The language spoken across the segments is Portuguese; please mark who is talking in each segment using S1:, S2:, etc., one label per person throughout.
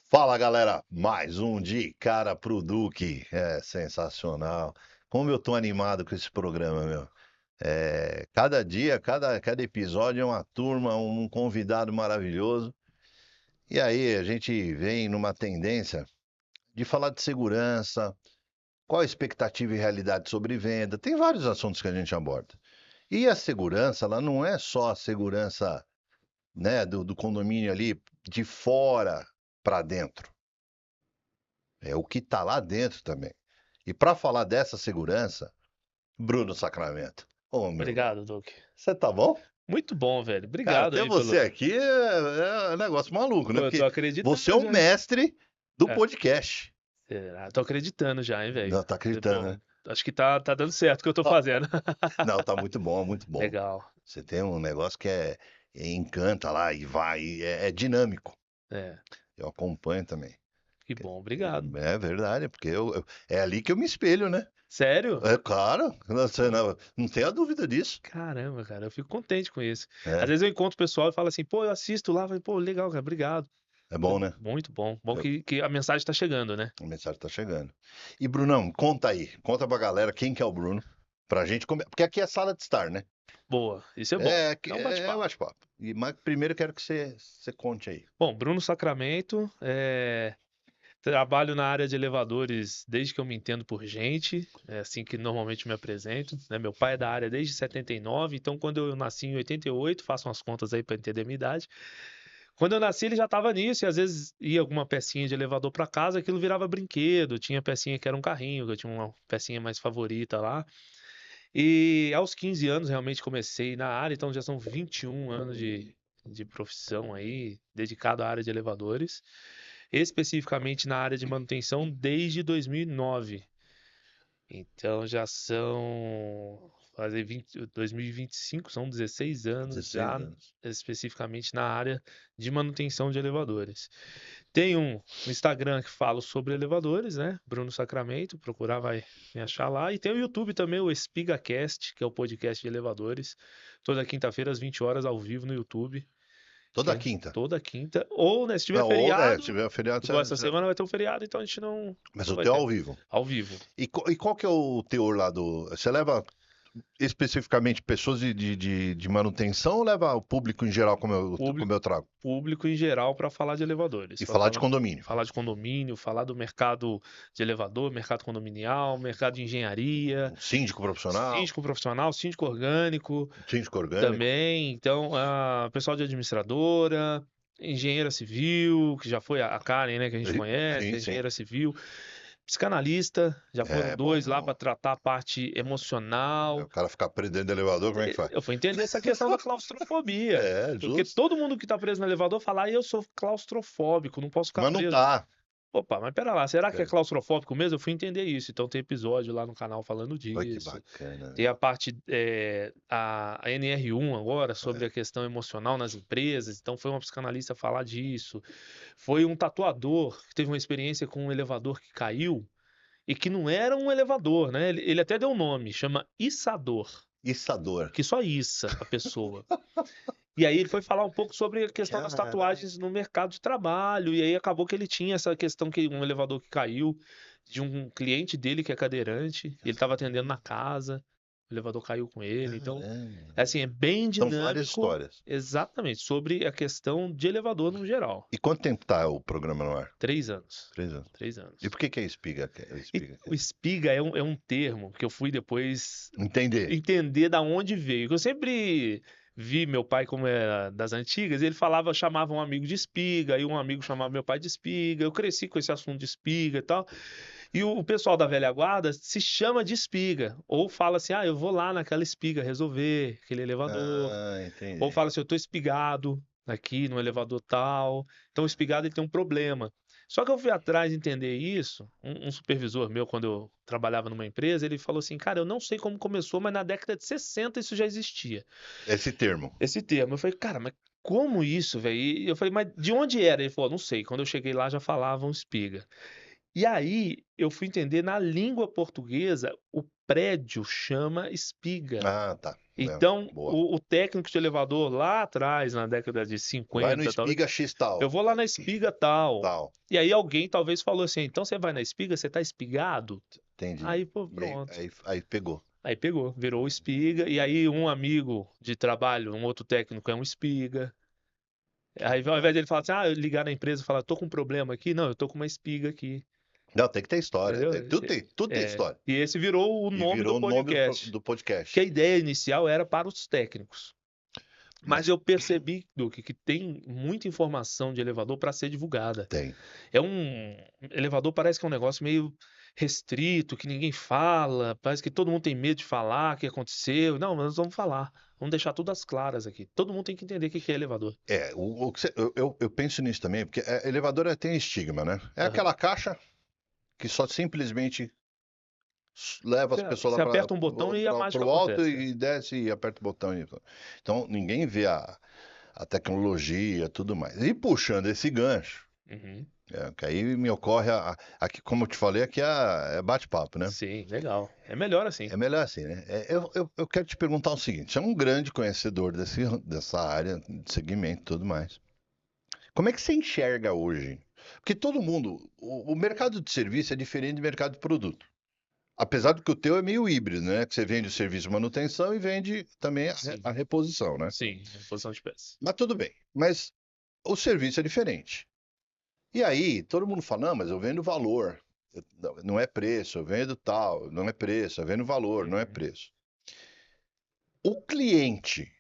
S1: Fala galera, mais um de cara pro Duque. É sensacional. Como eu tô animado com esse programa, meu. Cada dia, cada episódio é uma turma, um convidado maravilhoso. E aí a gente vem numa tendência de falar de segurança, qual a expectativa e realidade sobre venda. Tem vários assuntos que a gente aborda. E a segurança, ela não é só a segurança, né, do condomínio ali de fora para dentro. É o que está lá dentro também. E para falar dessa segurança, Bruno Sacramento. Ô, meu irmão,
S2: Obrigado, Duque.
S1: você tá bom?
S2: Muito bom, velho.
S1: Cara,
S2: Obrigado
S1: ter
S2: aí
S1: você
S2: pelo.
S1: aqui é um negócio maluco, né?
S2: Pô, eu tô
S1: Porque você é
S2: acreditando
S1: o
S2: já.
S1: mestre do
S2: É,
S1: podcast.
S2: será? Tô acreditando já, hein, velho.
S1: Não, tá acreditando,
S2: Pô,
S1: né?
S2: acho que tá dando certo o que eu tô
S1: Ó,
S2: fazendo.
S1: não, tá muito bom, muito bom.
S2: Legal.
S1: Você tem um negócio que encanta lá e vai, é dinâmico.
S2: É,
S1: Eu acompanho também.
S2: que bom, obrigado.
S1: É verdade, porque é ali que eu me espelho, né?
S2: Sério?
S1: É claro, você
S2: Pô,
S1: não tem a dúvida disso.
S2: caramba, cara, eu fico contente com isso. Às
S1: É,
S2: vezes eu encontro o pessoal e falo assim, pô, eu assisto lá, falo, pô, legal, cara, obrigado.
S1: é bom, né?
S2: Muito bom. Bom
S1: Eu-
S2: que a mensagem tá chegando, né?
S1: A mensagem tá chegando. E Brunão, conta aí, conta pra galera quem que é o Bruno, pra gente começar, porque aqui é sala de estar, né?
S2: Boa, isso é bom. É um
S1: É
S2: bate-papo.
S1: bate-papo. Mas primeiro eu quero que você conte aí.
S2: Bom, Bruno Sacramento, trabalho na área de elevadores desde que eu me entendo por gente, é assim que normalmente me apresento, né? Meu pai é da área desde 79, então quando eu nasci em 88, façam as contas aí para entender a minha idade. Quando eu nasci, ele já estava nisso, e às vezes ia alguma pecinha de elevador para casa, aquilo virava brinquedo, tinha pecinha que era um carrinho, que eu tinha uma pecinha mais favorita lá. E aos 15 anos realmente comecei na área, então já são 21 anos de profissão aí, dedicado à área de elevadores, especificamente na área de manutenção desde 2009. Então já são fazer 2025, são 16 anos
S1: 16
S2: já
S1: anos.
S2: especificamente na área de manutenção de elevadores. Tem um Instagram que falo sobre elevadores, né? Bruno Sacramento, procurar vai me achar lá. E tem o YouTube também, o EspigaCast, que é o podcast de elevadores. Toda quinta-feira às 20 horas ao vivo no YouTube.
S1: Toda
S2: Que
S1: quinta.
S2: toda quinta. Ou, né, se tiver
S1: Não, ou, se
S2: feriado,
S1: tiver feriado,
S2: igual essa semana vai ter um feriado, então a gente
S1: mas
S2: não
S1: o
S2: vai
S1: teu é
S2: ter.
S1: ao vivo.
S2: Ao vivo.
S1: E qual que é o teor lá do. Você leva especificamente pessoas de manutenção ou leva o público em geral, como eu trago?
S2: Público em geral para falar de elevadores,
S1: E
S2: para
S1: falar de condomínio.
S2: falar de condomínio, falar do mercado de elevador, mercado condominial, mercado de engenharia,
S1: Um síndico profissional,
S2: síndico profissional, síndico orgânico
S1: um síndico orgânico.
S2: também. Então, pessoal de administradora, engenheira civil, que já foi a Karen, né, que a gente conhece,
S1: Sim,
S2: a
S1: sim.
S2: engenheira civil, psicanalista, já foram
S1: É bom,
S2: dois lá
S1: bom.
S2: para tratar a parte emocional.
S1: O cara ficar preso dentro do elevador, como é que faz?
S2: Eu fui entender essa questão da claustrofobia.
S1: É,
S2: Porque
S1: justo.
S2: todo mundo que tá preso no elevador fala, eu sou claustrofóbico, não posso ficar
S1: Mas não
S2: preso.
S1: tá.
S2: Opa, mas pera lá, será que é
S1: É.
S2: claustrofóbico mesmo? Eu fui entender isso. Então tem episódio lá no canal falando
S1: Olha que
S2: disso.
S1: bacana,
S2: Tem
S1: meu.
S2: a parte, a NR1 agora, sobre
S1: É.
S2: a questão emocional nas empresas. Então foi uma psicanalista falar disso. Foi um tatuador que teve uma experiência com um elevador que caiu e que não era um elevador, né? Ele até deu um nome, chama içador,
S1: Içador.
S2: que só iça a pessoa. E aí ele foi falar um pouco sobre a questão das
S1: Caralho.
S2: tatuagens no mercado de trabalho, e aí acabou que ele tinha essa questão que um elevador que caiu de um cliente dele que é cadeirante, e ele estava atendendo na casa, o elevador caiu com ele. Então,
S1: Caramba.
S2: assim, é bem
S1: São várias
S2: dinâmico,
S1: histórias.
S2: exatamente, sobre a questão de elevador no geral.
S1: E quanto tempo tá o programa no ar?
S2: 3 anos.
S1: 3 anos.
S2: Três
S1: E
S2: anos.
S1: por que é espiga?
S2: E
S1: Espiga?
S2: o espiga é um termo que eu fui depois
S1: Entender.
S2: entender da onde veio. Eu sempre vi meu pai como era das antigas, ele falava, chamava um amigo de espiga, e um amigo chamava meu pai de espiga. Eu cresci com esse assunto de espiga e tal. E o pessoal da velha guarda se chama de espiga, ou fala assim: "Ah, eu vou lá naquela espiga resolver aquele elevador",
S1: Ah,
S2: ou
S1: entendi.
S2: fala assim: "Eu tô espigado aqui no elevador tal". Então o espigado ele tem um problema. Só que eu fui atrás de entender isso. Um supervisor meu, quando eu trabalhava numa empresa, ele falou assim: Cara, eu não sei como começou, mas na década de 60 isso já existia.
S1: Esse termo.
S2: Esse termo. Eu falei, cara, mas como isso, velho? E eu falei, mas de onde era? Ele falou, não sei. Quando eu cheguei lá já falavam espiga. E aí eu fui entender na língua portuguesa, o prédio chama espiga.
S1: Ah, tá. É,
S2: Então,
S1: boa.
S2: o técnico de elevador lá atrás, na década de
S1: Vai no
S2: 50, talvez,
S1: espiga X
S2: eu
S1: tal,
S2: vou lá na espiga tal.
S1: tal.
S2: E aí alguém talvez falou assim, então você vai na espiga, você tá espigado?
S1: Entendi.
S2: Aí, pô,
S1: E aí,
S2: pronto.
S1: aí pegou.
S2: Aí pegou, virou espiga. E aí um amigo de trabalho, um outro técnico é um espiga.
S1: Que
S2: Aí ao
S1: legal.
S2: invés dele falar assim, eu ligar na empresa e falar, tô com um problema aqui, não, eu tô com uma espiga aqui.
S1: Não, tem que ter história.
S2: Entendeu?
S1: Tudo tem história.
S2: E esse virou o
S1: E
S2: nome do
S1: virou o nome
S2: podcast.
S1: do
S2: Que a
S1: podcast.
S2: ideia inicial era para os técnicos. Mas
S1: Mas
S2: eu percebi, Duque, que tem muita informação de elevador para ser divulgada.
S1: tem.
S2: É um elevador parece que é um negócio meio restrito, que ninguém fala, parece que todo mundo tem medo de falar o que aconteceu. Não, nós vamos falar. Vamos deixar tudo às claras aqui. Todo mundo tem que entender o que é elevador.
S1: Eu penso nisso também, porque elevador tem estigma, né? É
S2: Aham.
S1: aquela caixa que só simplesmente leva as pessoas
S2: Você
S1: lá
S2: aperta um botão e a
S1: para
S2: mágica
S1: o alto
S2: acontece.
S1: e desce e aperta o botão. Então ninguém vê a tecnologia, tudo mais. E puxando esse gancho,
S2: Uhum.
S1: que aí me ocorre, aqui, como eu te falei, aqui é bate-papo, né?
S2: Sim, legal. É melhor assim.
S1: É melhor assim, né? Eu quero te perguntar o seguinte: você é um grande conhecedor dessa área, de segmento e tudo mais. Como é que você enxerga hoje? Porque todo mundo, o mercado de serviço é diferente do mercado de produto. Apesar do que o teu é meio híbrido, né? Que você vende o serviço de manutenção e vende também
S2: Sim,
S1: a reposição, né?
S2: sim, reposição de peças.
S1: Mas tudo bem. Mas o serviço é diferente. E aí, todo mundo fala, não, mas eu vendo valor. Não é preço, eu vendo tal, não é preço, eu vendo valor, não é
S2: Uhum.
S1: preço. O cliente,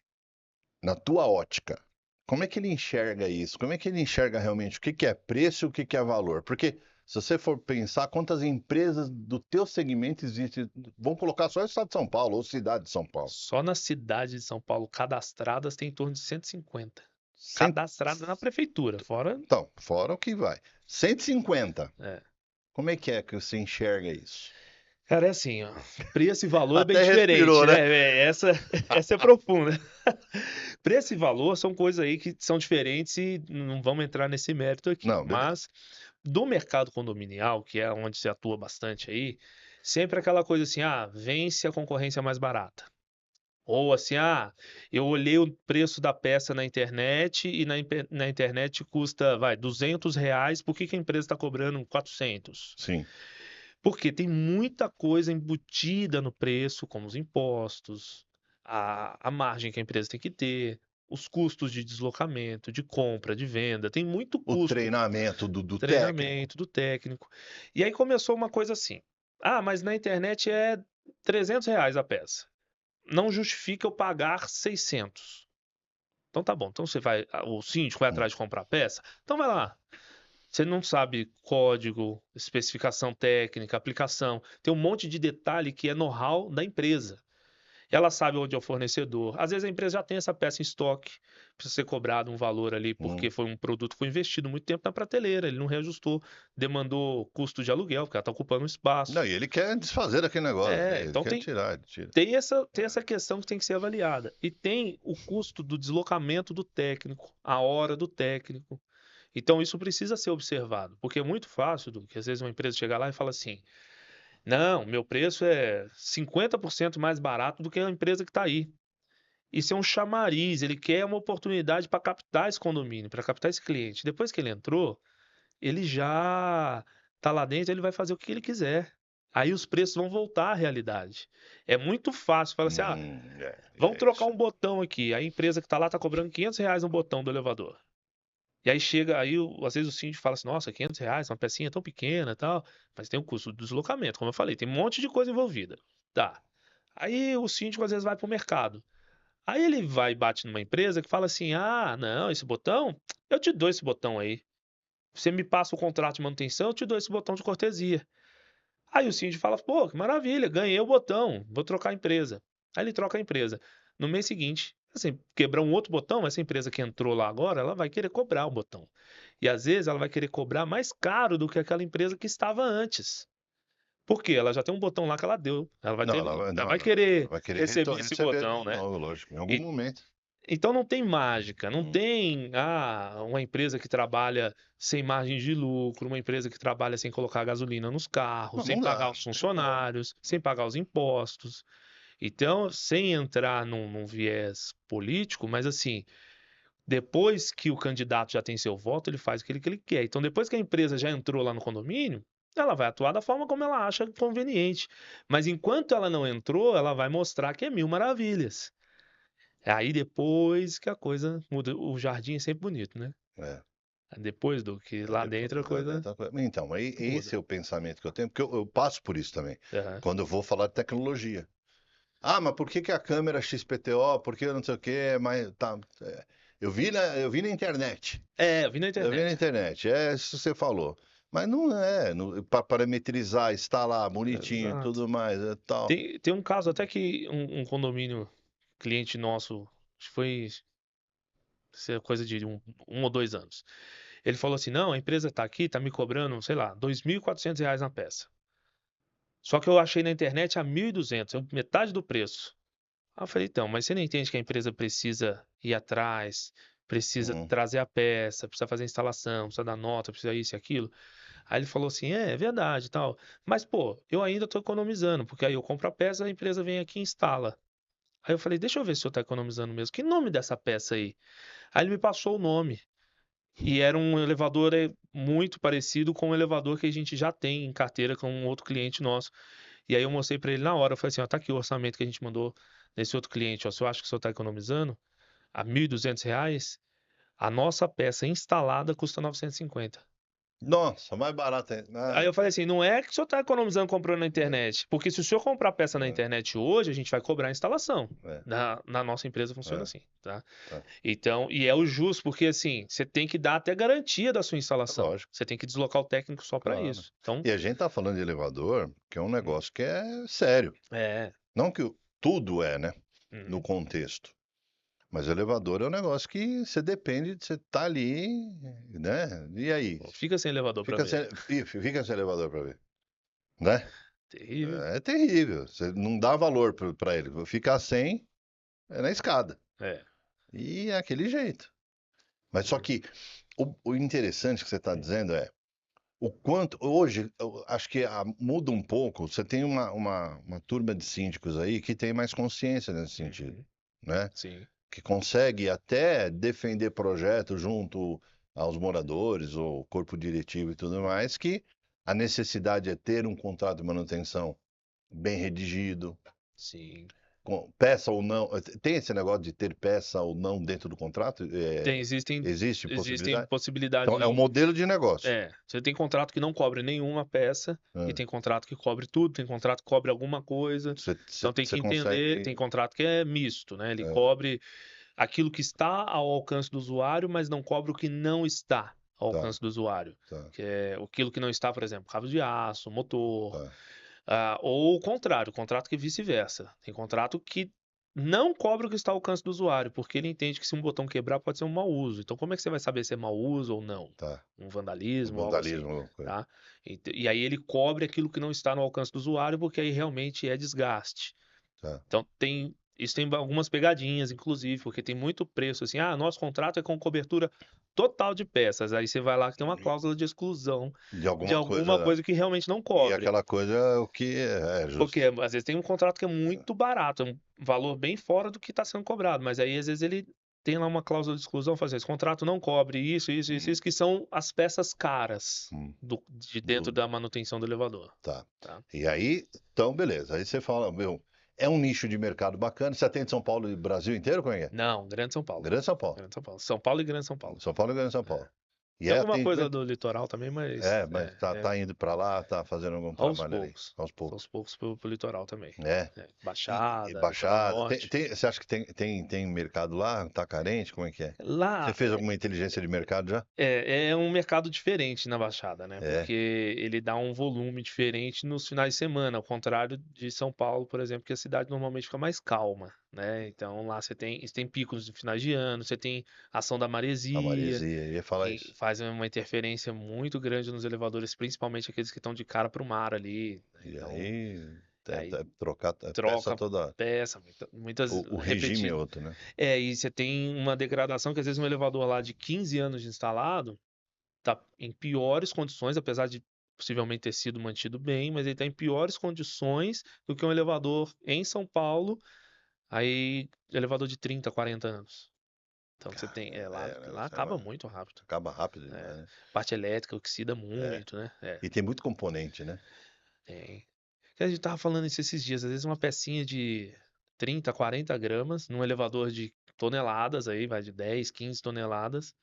S1: na tua ótica, como é que ele enxerga isso? Como é que ele enxerga realmente o que é preço e o que é valor? Porque se você for pensar quantas empresas do teu segmento existem, vamos colocar só o estado de São Paulo ou cidade de São Paulo.
S2: Só na cidade de São Paulo, cadastradas tem em torno de 150.
S1: Cem-
S2: Cadastradas na prefeitura, fora.
S1: Então, fora o que vai. 150.
S2: É.
S1: Como é que você enxerga isso?
S2: Cara, é assim, ó. Preço e valor é bem
S1: Até respirou,
S2: diferente,
S1: né?
S2: né? Essa é profunda. Preço e valor são coisas aí que são diferentes e não vamos entrar nesse mérito aqui.
S1: Não, beleza.
S2: Mas do mercado condominial, que é onde se atua bastante aí, sempre aquela coisa assim, vence a concorrência mais barata. Ou assim, eu olhei o preço da peça na internet e na internet custa, vai, R$ 200, por que que a empresa está cobrando 400?
S1: Sim.
S2: Porque tem muita coisa embutida no preço, como os impostos, a margem que a empresa tem que ter, os custos de deslocamento, de compra, de venda, tem muito
S1: O
S2: custo,
S1: treinamento do técnico.
S2: treinamento do técnico. E aí começou uma coisa assim, mas na internet é R$ 300 a peça. Não justifica eu pagar 600. Então tá bom, então o síndico vai
S1: Hum.
S2: atrás de comprar peça? Então vai lá. Você não sabe código, especificação técnica, aplicação. Tem um monte de detalhe que é know-how da empresa. Ela sabe onde é o fornecedor. Às vezes a empresa já tem essa peça em estoque, precisa ser cobrado um valor ali,
S1: Hum.
S2: porque foi um produto que foi investido muito tempo na prateleira, ele não reajustou, demandou custo de aluguel, porque ela está ocupando um
S1: Não,
S2: espaço.
S1: e ele quer desfazer daquele negócio. Ele
S2: Então
S1: quer
S2: tem,
S1: tirar, ele tira.
S2: tem essa questão que tem que ser avaliada. E tem o custo do deslocamento do técnico, a hora do técnico. Então isso precisa ser observado, porque é muito fácil, que às vezes uma empresa chegar lá e fala assim: não, meu preço é 50% mais barato do que a empresa que está aí. Isso é um chamariz, ele quer uma oportunidade para captar esse condomínio, para captar esse cliente. Depois que ele entrou, ele já está lá dentro, ele vai fazer o que ele quiser. Aí os preços vão voltar à realidade. É muito fácil falar assim: vamos
S1: É
S2: trocar
S1: isso.
S2: um botão aqui. A empresa que está lá está cobrando R$ 500 no botão do elevador. E aí chega, aí às vezes o síndico fala assim, nossa, R$ 500, uma pecinha tão pequena e tal, mas tem o custo do deslocamento, como eu falei, tem um monte de coisa envolvida. Tá. Aí o síndico às vezes vai pro mercado. Aí ele vai e bate numa empresa que fala assim, não, esse botão, eu te dou esse botão aí. Você me passa o contrato de manutenção, eu te dou esse botão de cortesia. Aí o síndico fala, pô, que maravilha, ganhei o botão, vou trocar a empresa. Aí ele troca a empresa. No mês seguinte, assim, quebrar um outro botão, essa empresa que entrou lá agora, ela vai querer cobrar o botão. E às vezes ela vai querer cobrar mais caro do que aquela empresa que estava antes. Por quê? Ela já tem um botão lá que ela deu. Ela vai
S1: Não,
S2: ter,
S1: ela vai,
S2: ela
S1: não,
S2: vai
S1: ela
S2: querer
S1: vai querer
S2: receber esse
S1: receber.
S2: botão, né?
S1: Não, lógico, em algum
S2: E,
S1: momento.
S2: Então não tem mágica, não
S1: Hum,
S2: tem uma empresa que trabalha sem margem de lucro, uma empresa que trabalha sem colocar gasolina nos carros,
S1: não,
S2: sem
S1: não
S2: pagar
S1: dá.
S2: os funcionários, sem pagar os impostos. Então, sem entrar num viés político, mas assim, depois que o candidato já tem seu voto, ele faz aquilo que ele quer. Então, depois que a empresa já entrou lá no condomínio, ela vai atuar da forma como ela acha conveniente. Mas enquanto ela não entrou, ela vai mostrar que é mil maravilhas. É aí depois que a coisa muda. O jardim é sempre bonito, né?
S1: É.
S2: Depois do que lá
S1: Depois,
S2: dentro a coisa
S1: então, esse
S2: muda.
S1: é o pensamento que eu tenho, porque eu passo por isso também,
S2: Aham.
S1: quando eu vou falar de tecnologia. Ah, mas por que que a câmera XPTO, por que eu não sei o que, mas tá, eu vi na internet,
S2: É, eu vi na
S1: eu vi na
S2: internet.
S1: internet, é isso que você falou. Mas não é, para parametrizar, instalar bonitinho e
S2: Exato.
S1: tudo mais, é tal.
S2: Tem um caso até que um condomínio cliente nosso, acho que foi coisa de um ou 2 anos. Ele falou assim: não, a empresa tá aqui, tá me cobrando, sei lá, R$ 2.400 na peça. Só que eu achei na internet a 1.200, metade do preço. Aí eu falei, então, mas você não entende que a empresa precisa ir atrás, precisa
S1: Hum.
S2: trazer a peça, precisa fazer a instalação, precisa dar nota, precisa isso e aquilo. Aí ele falou assim, é verdade e tal. Mas, pô, eu ainda estou economizando, porque aí eu compro a peça, a empresa vem aqui e instala. Aí eu falei, deixa eu ver se o senhor está economizando mesmo. Que nome dessa peça aí? Aí ele me passou o nome. E era um elevador muito parecido com o elevador que a gente já tem em carteira com um outro cliente nosso. E aí eu mostrei para ele na hora, eu falei assim, ó, tá aqui o orçamento que a gente mandou nesse outro cliente, ó, se eu acho que o senhor está economizando a R$ 1.200, a nossa peça instalada custa 950.
S1: Nossa, mais barato
S2: Aí
S1: ainda.
S2: eu falei assim, não é que o senhor está economizando comprando na internet, porque se o senhor comprar peça na
S1: É,
S2: internet hoje, a gente vai cobrar a instalação.
S1: é,
S2: Na nossa empresa funciona
S1: é,
S2: assim, tá?
S1: tá.
S2: Então, e é o justo, porque assim, você tem que dar até garantia da sua
S1: É
S2: instalação.
S1: lógico,
S2: Você tem que deslocar o técnico só para
S1: claro.
S2: isso. Então,
S1: E a gente tá falando de elevador, que é um negócio que é sério.
S2: é.
S1: Não que tudo é, né? No
S2: Uhum.
S1: contexto. Mas elevador é um negócio que você depende de você estar ali, né? E aí?
S2: Fica sem elevador para ver.
S1: Fica sem elevador para ver, né?
S2: Terrível.
S1: É terrível. Você não dá valor para ele. Ficar sem é na escada.
S2: É.
S1: E é aquele jeito. Mas só que o interessante que você está dizendo é o quanto. Hoje, eu acho que muda um pouco. Você tem uma turma de síndicos aí que tem mais consciência nesse sentido,
S2: Uhum.
S1: né?
S2: Sim.
S1: Que consegue até defender projetos junto aos moradores, ou corpo diretivo e tudo mais, que a necessidade é ter um contrato de manutenção bem redigido,
S2: Sim.
S1: com peça ou não. Tem esse negócio de ter peça ou não dentro do contrato?
S2: Tem, existem,
S1: Existe
S2: existem
S1: possibilidade?
S2: possibilidades
S1: Então, é um modelo de negócio.
S2: você tem contrato que não cobre nenhuma peça e
S1: Né?
S2: tem contrato que cobre tudo, tem contrato que cobre alguma coisa. Então tem que
S1: Você
S2: entender, tem
S1: consegue.
S2: contrato que é misto, né? Ele
S1: É,
S2: cobre aquilo que está ao alcance do usuário, mas não cobre o que não está ao
S1: tá,
S2: alcance do usuário.
S1: tá,
S2: Que é aquilo que não está, por exemplo, cabo de aço, motor,
S1: tá.
S2: ou o contrário, contrato que é vice-versa. Tem contrato que não cobre o que está ao alcance do usuário, porque ele entende que se um botão quebrar pode ser um mau uso. Então, como é que você vai saber se é mau uso ou não?
S1: Tá.
S2: Um vandalismo, algo assim,
S1: Vandalismo, coisa.
S2: tá? E aí ele cobre aquilo que não está no alcance do usuário, porque aí realmente é desgaste.
S1: Tá.
S2: Então isso tem algumas pegadinhas, inclusive, porque tem muito preço assim, nosso contrato é com cobertura total de peças. Aí você vai lá que tem uma cláusula de exclusão
S1: De
S2: de
S1: alguma
S2: alguma
S1: coisa.
S2: coisa que realmente não
S1: E
S2: cobre.
S1: aquela coisa é o que é
S2: Porque
S1: justo.
S2: às vezes tem um contrato que é muito barato, é um valor bem fora do que está sendo cobrado, mas aí às vezes ele tem lá uma cláusula de exclusão, faz esse contrato não cobre isso, isso, isso,
S1: Hum,
S2: isso, que são as peças caras
S1: hum.
S2: de dentro
S1: Do-
S2: da manutenção do elevador,
S1: Tá.
S2: tá?
S1: E aí, então, beleza. Aí você fala, meu, é um nicho de mercado bacana. Você atende São Paulo e Brasil inteiro, como é que é?
S2: Não, Grande São Paulo.
S1: Grande São Paulo.
S2: Grande São Paulo. São Paulo e Grande São Paulo.
S1: São Paulo e Grande São
S2: É.
S1: Paulo. E
S2: Tem
S1: é
S2: alguma coisa
S1: atendimento.
S2: do litoral também, mas
S1: É, mas tá indo para lá, tá fazendo algum
S2: aos
S1: trabalho ali,
S2: poucos.
S1: aos poucos.
S2: Aos poucos pro litoral também.
S1: É.
S2: É.
S1: E
S2: Baixada, litoral
S1: Baixada.
S2: norte.
S1: Você acha que tem mercado lá? Tá carente? Como é que é? Você
S2: Lá
S1: fez alguma inteligência de mercado já?
S2: é um mercado diferente na Baixada, né?
S1: É.
S2: Porque ele dá um volume diferente nos finais de semana, ao contrário de São Paulo, por exemplo, que a cidade normalmente fica mais calma, né? Então lá você tem picos de finais de ano, você tem ação da
S1: A
S2: maresia,
S1: maresia, eu ia falar
S2: que
S1: isso.
S2: faz uma interferência muito grande nos elevadores, principalmente aqueles que estão de cara para o mar ali, né?
S1: E
S2: Então
S1: aí.
S2: Aí
S1: trocar a peça
S2: troca
S1: toda.
S2: peça, muitas
S1: O regime é
S2: repetidas.
S1: outro, né?
S2: E você tem uma degradação que às vezes um elevador lá de 15 anos de instalado tá em piores condições, apesar de possivelmente ter sido mantido bem, mas ele está em piores condições do que um elevador em São Paulo, aí elevador de 30, 40 anos. Então você tem, lá
S1: Negócio
S2: acaba muito rápido.
S1: acaba rápido
S2: É,
S1: demais, né?
S2: parte elétrica oxida
S1: É.
S2: muito, né?
S1: E tem muito componente, né?
S2: Tem. Que a gente tava falando isso esses dias, às vezes uma pecinha de 30, 40 gramas, num elevador de toneladas aí, vai de 10, 15 toneladas,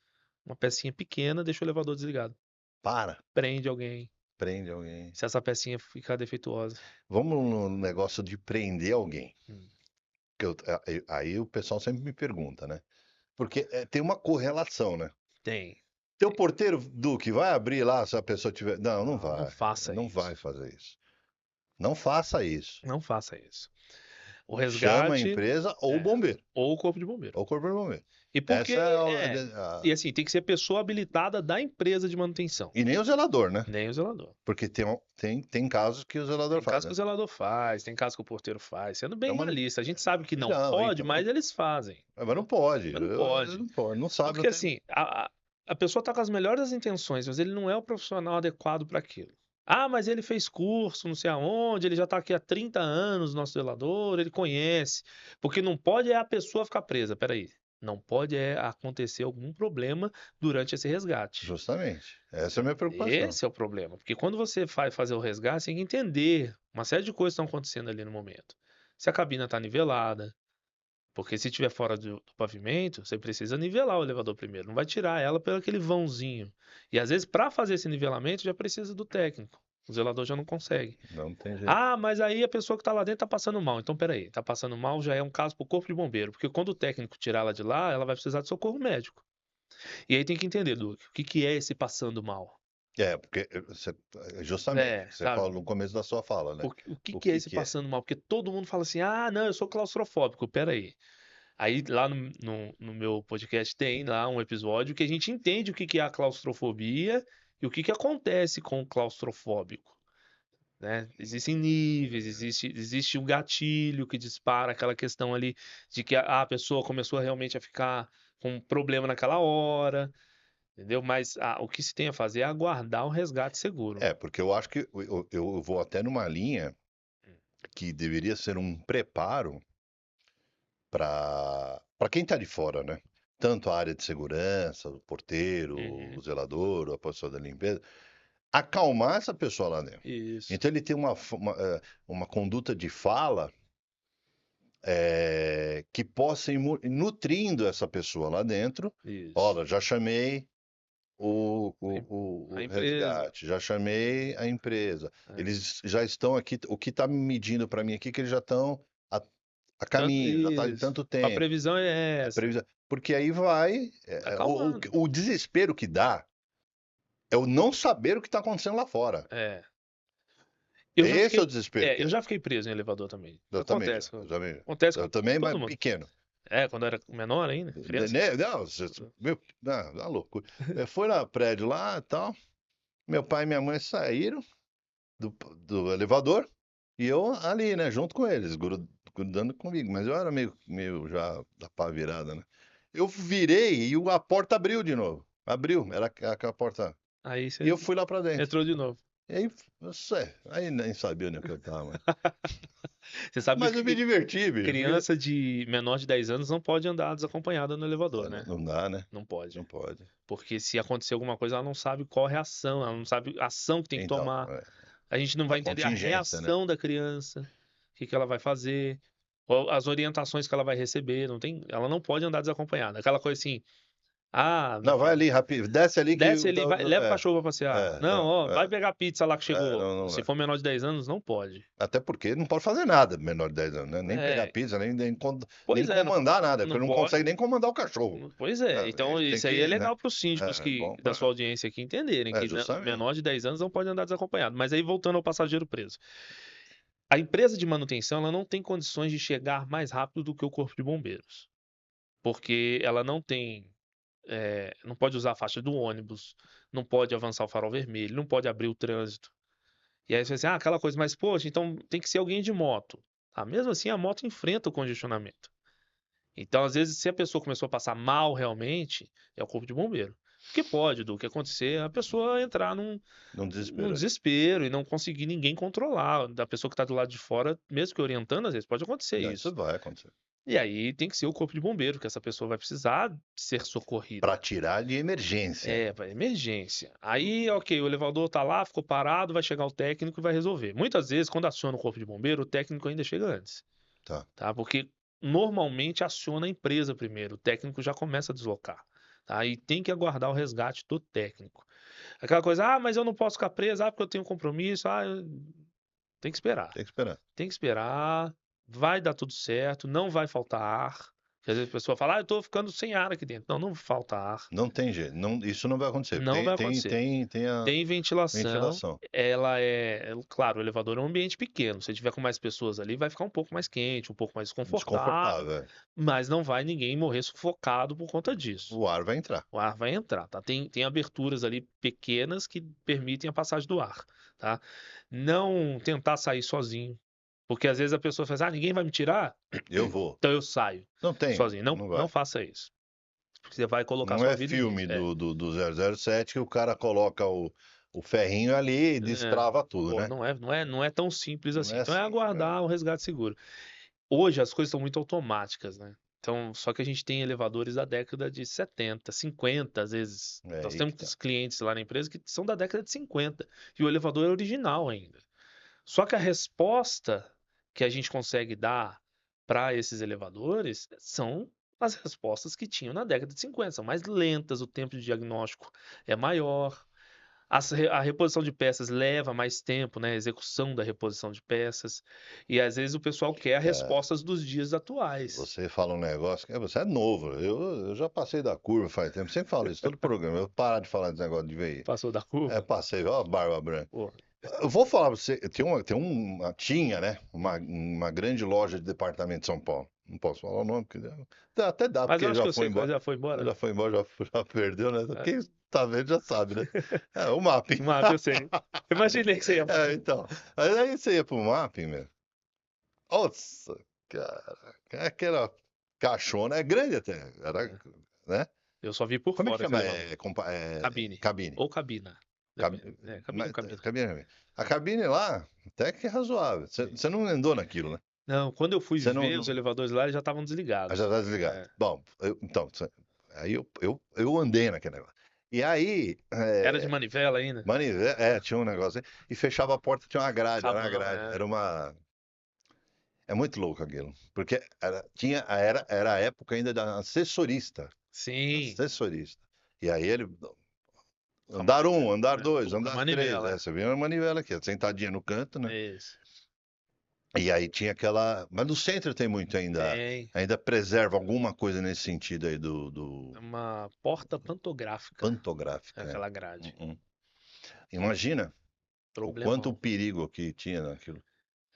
S2: uma pecinha pequena deixa o elevador desligado.
S1: Para,
S2: Prende alguém,
S1: prende alguém.
S2: se essa pecinha ficar defeituosa.
S1: Vamos no negócio de prender alguém.
S2: Hum.
S1: Que aí o pessoal sempre me pergunta, né? Porque tem uma correlação, né?
S2: Tem.
S1: Teu porteiro, Duque, vai abrir lá se a pessoa tiver. Não, não
S2: Não
S1: vai.
S2: faça
S1: Não
S2: isso.
S1: vai fazer isso. Não faça isso.
S2: Não faça isso. O
S1: Chama a
S2: resgate
S1: empresa ou o
S2: é,
S1: bombeiro.
S2: ou o corpo de bombeiro.
S1: Ou o corpo de bombeiro.
S2: E porque
S1: Essa é
S2: e assim, tem que ser pessoa habilitada da empresa de manutenção,
S1: E nem o zelador, né?
S2: nem o zelador.
S1: Porque tem casos que o zelador
S2: Tem
S1: faz,
S2: casos que
S1: né?
S2: o zelador faz, tem casos que o porteiro faz. Sendo bem
S1: Então, mas
S2: realista, a gente sabe que não
S1: não,
S2: pode,
S1: então,
S2: mas eles fazem.
S1: mas não pode.
S2: Mas não pode.
S1: Não pode. Não sabe,
S2: Porque
S1: não tem.
S2: assim, a pessoa tá com as melhores intenções, mas ele não é o profissional adequado para aquilo. Ah, mas ele fez curso, não sei aonde, ele já tá aqui há 30 anos, nosso zelador, ele conhece. Porque não pode é a pessoa ficar presa, peraí. Não pode acontecer algum problema durante esse resgate.
S1: Justamente. Essa é a minha preocupação.
S2: Esse é o problema. Porque quando você vai fazer o resgate, você tem que entender uma série de coisas que estão acontecendo ali no momento. Se a cabina está nivelada, porque se estiver fora do pavimento, você precisa nivelar o elevador primeiro. Não vai tirar ela pelo aquele vãozinho. E às vezes, para fazer esse nivelamento, já precisa do técnico. O zelador já não consegue.
S1: Não tem jeito.
S2: Ah, mas aí a pessoa que está lá dentro está passando mal. Então, peraí, está passando mal já é um caso para o corpo de bombeiro. Porque quando o técnico tirar ela de lá, ela vai precisar de socorro médico. E aí tem que entender, Duque, o que que é esse passando mal?
S1: Porque justamente, você
S2: Sabe?
S1: falou no começo da sua fala, né?
S2: O que
S1: O
S2: que é
S1: que
S2: esse
S1: que é?
S2: passando mal? Porque todo mundo fala assim, ah, não, eu sou claustrofóbico. Pera aí. Aí lá no meu podcast tem lá um episódio que a gente entende o que que é a claustrofobia e o que que acontece com o claustrofóbico, né? Existem níveis, existe um gatilho que dispara aquela questão ali de que a pessoa começou realmente a ficar com um problema naquela hora, entendeu? Mas o que se tem a fazer é aguardar um resgate seguro.
S1: Porque eu acho que eu vou até numa linha que deveria ser um preparo para quem está de fora, né? Tanto a área de segurança, o porteiro, o
S2: Uhum.
S1: zelador, a pessoa da limpeza, acalmar essa pessoa lá dentro.
S2: Isso,
S1: Então ele tem uma conduta de fala que possa ir nutrindo essa pessoa lá dentro.
S2: isso.
S1: Olha, já chamei
S2: A em- a
S1: o
S2: empresa.
S1: resgate, já chamei a empresa.
S2: É.
S1: Eles já estão aqui. O que está me medindo para mim aqui é que eles já estão a caminho, já está de
S2: Isso.
S1: tanto
S2: A
S1: tempo.
S2: previsão é
S1: A
S2: essa.
S1: previsão, porque aí vai.
S2: Tá acalmando.
S1: O desespero que dá é o não saber o que está acontecendo lá fora.
S2: É. Eu já
S1: Esse é o
S2: fiquei,
S1: desespero que
S2: eu
S1: é.
S2: já fiquei preso em elevador também.
S1: Eu também já.
S2: Acontece. Acontece
S1: Eu
S2: com
S1: também, mas
S2: todo mundo.
S1: pequeno.
S2: Quando eu era menor ainda, criança.
S1: Não, meu, não, tá louco. Foi no prédio lá e tal. Meu pai e minha mãe saíram do elevador e eu ali, né, junto com eles, grudando comigo. Mas eu era meio já da pá virada, né? Eu virei e a porta abriu de novo. Abriu, era aquela porta.
S2: Aí
S1: E eu
S2: você
S1: fui lá pra dentro.
S2: entrou de novo.
S1: E aí, aí nem sabia onde é que eu tava.
S2: Você sabe
S1: Mas eu me
S2: que
S1: diverti, bicho.
S2: criança de menor de 10 anos não pode andar desacompanhada no elevador, né?
S1: Não dá, né?
S2: Não pode.
S1: Não pode.
S2: Porque se acontecer alguma coisa, ela não sabe qual reação, ela não sabe a ação que tem que
S1: Então,
S2: tomar. A gente não
S1: a
S2: vai entender a
S1: contingência, né?
S2: reação da criança, o que que ela vai fazer, ou as orientações que ela vai receber. Ela não pode andar desacompanhada. Aquela coisa assim,
S1: Não, vai ali, rápido. Desce ali que.
S2: desce ali, leva o cachorro pra passear. Não, ó, vai pegar a pizza lá que chegou.
S1: não
S2: Se
S1: vai.
S2: for menor de 10 anos, não pode.
S1: Até porque não pode fazer nada menor de 10 anos, né? Nem pegar
S2: É,
S1: pizza, nem
S2: pois é,
S1: comandar nada,
S2: não
S1: porque não
S2: pode.
S1: consegue nem comandar o cachorro.
S2: Pois é, então
S1: Ele tem
S2: isso aí é
S1: que, né?
S2: legal para os síndicos
S1: Bom,
S2: da sua audiência aqui entenderem que
S1: justamente.
S2: menor de 10 anos não pode andar desacompanhado. Mas aí voltando ao passageiro preso. A empresa de manutenção ela não tem condições de chegar mais rápido do que o corpo de bombeiros. Porque ela não tem, não pode usar a faixa do ônibus, não pode avançar o farol vermelho, não pode abrir o trânsito. E aí você assim, aquela coisa, mas poxa, então tem que ser alguém de moto. Mesmo assim, a moto enfrenta o congestionamento. Então, às vezes, se a pessoa começou a passar mal realmente, é o corpo de bombeiro. Porque pode, do que acontecer, a pessoa entrar
S1: Num
S2: num
S1: desespero.
S2: desespero e não conseguir ninguém controlar. Da pessoa que está do lado de fora, mesmo que orientando, às vezes pode acontecer
S1: Não, isso
S2: isso.
S1: vai acontecer.
S2: E aí tem que ser o corpo de bombeiro, que essa pessoa vai precisar ser
S1: Para
S2: socorrida.
S1: tirar de emergência.
S2: É, para emergência. Aí, ok, o elevador tá lá, ficou parado, vai chegar o técnico e vai resolver. Muitas vezes, quando aciona o corpo de bombeiro, o técnico ainda chega antes,
S1: Tá.
S2: tá? Porque normalmente aciona a empresa primeiro, o técnico já começa a deslocar, tá? E tem que aguardar o resgate do técnico. Aquela coisa, mas eu não posso ficar preso, porque eu tenho compromisso, tem que esperar.
S1: Tem que esperar.
S2: Tem que esperar, vai dar tudo certo, não vai faltar ar. Porque às vezes a pessoa fala, eu tô ficando sem ar aqui dentro. Não, não falta ar.
S1: Não tem jeito. Não, isso não vai acontecer.
S2: Não vai acontecer.
S1: Tem a
S2: Tem ventilação,
S1: ventilação.
S2: claro, o elevador é um ambiente pequeno. Se tiver com mais pessoas ali, vai ficar um pouco mais quente, um pouco mais desconfortável,
S1: Desconfortável. É.
S2: mas não vai ninguém morrer sufocado por conta disso.
S1: O ar vai entrar.
S2: O ar vai entrar, tá? Tem aberturas ali pequenas que permitem a passagem do ar, tá? Não tentar sair sozinho, porque às vezes a pessoa fala, ninguém vai me tirar,
S1: Eu vou.
S2: então eu saio
S1: Não tem.
S2: sozinho. Não,
S1: Não
S2: não
S1: vai.
S2: faça isso. Porque você vai colocar
S1: Não
S2: sua
S1: é
S2: vida em
S1: filme
S2: risco.
S1: do 007 que o cara coloca o ferrinho ali e
S2: É.
S1: destrava tudo,
S2: Pô,
S1: né?
S2: não é tão simples
S1: Não
S2: assim.
S1: é
S2: Então é
S1: assim.
S2: aguardar o resgate seguro. Hoje as coisas estão muito automáticas, né? Então, só que a gente tem elevadores da década de 70, 50, às vezes.
S1: É
S2: Nós
S1: aí que tá.
S2: temos clientes lá na empresa que são da década de 50 e o elevador é original ainda. Só que a resposta que a gente consegue dar para esses elevadores são as respostas que tinham na década de 50. São mais lentas, o tempo de diagnóstico é maior. A reposição de peças leva mais tempo, né? A execução da reposição de peças. E às vezes o pessoal quer
S1: É,
S2: respostas dos dias atuais.
S1: você fala um negócio que você é novo. Eu já passei da curva faz tempo. Sempre falo isso, todo programa. Eu parar de falar desse negócio de veio.
S2: Passou da
S1: É,
S2: curva?
S1: passei, ó, a barba branca.
S2: Pô,
S1: Eu vou falar pra você, tinha, né? Uma grande loja de departamento de São Paulo. Não posso falar o nome, porque até dá,
S2: mas eu
S1: porque
S2: acho que
S1: já
S2: eu
S1: foi
S2: sei,
S1: embora.
S2: já foi embora,
S1: Já
S2: né?
S1: foi embora, já perdeu, né?
S2: É,
S1: Quem tá vendo já sabe, né? É, o mapping.
S2: o mapa eu sei. Imaginei que você ia
S1: É,
S2: falar.
S1: então. Aí você ia pro mapping, meu. Nossa, cara. Aquela caixona é grande até. Era,
S2: É,
S1: né?
S2: eu só vi por
S1: Como é que
S2: fora esse
S1: chama?
S2: elevador. Cabine.
S1: Cabine.
S2: Ou cabina.
S1: Cab-
S2: Depende. Cabine ou cabina.
S1: cabine. A cabine lá, até que é razoável.
S2: Sim.
S1: Você não andou naquilo, né?
S2: Não, quando eu fui
S1: Você não,
S2: ver os elevadores lá, eles já estavam
S1: já
S2: desligados.
S1: tá desligado.
S2: É.
S1: Bom, então, aí eu andei naquele negócio. E aí,
S2: Era de manivela ainda?
S1: manivela, tinha um negócio aí, e fechava a porta, tinha uma grade, era uma
S2: Sabão,
S1: grade.
S2: é.
S1: Era uma. É muito louco aquilo. Porque era a época ainda da assessorista.
S2: Sim,
S1: Assessorista. E aí ele.
S2: com a
S1: Andar um,
S2: manivela.
S1: andar
S2: É.
S1: dois,
S2: Com a
S1: andar três.
S2: manivela,
S1: Você viu uma manivela aqui, sentadinha no canto, né?
S2: é. Isso.
S1: E aí tinha aquela. Mas no centro tem muito ainda.
S2: Tem
S1: Ainda preserva alguma coisa nesse sentido aí do
S2: uma porta pantográfica,
S1: pantográfica. É.
S2: aquela grade.
S1: Uhum. Imagina o quanto o
S2: Problemão.
S1: perigo que tinha naquilo.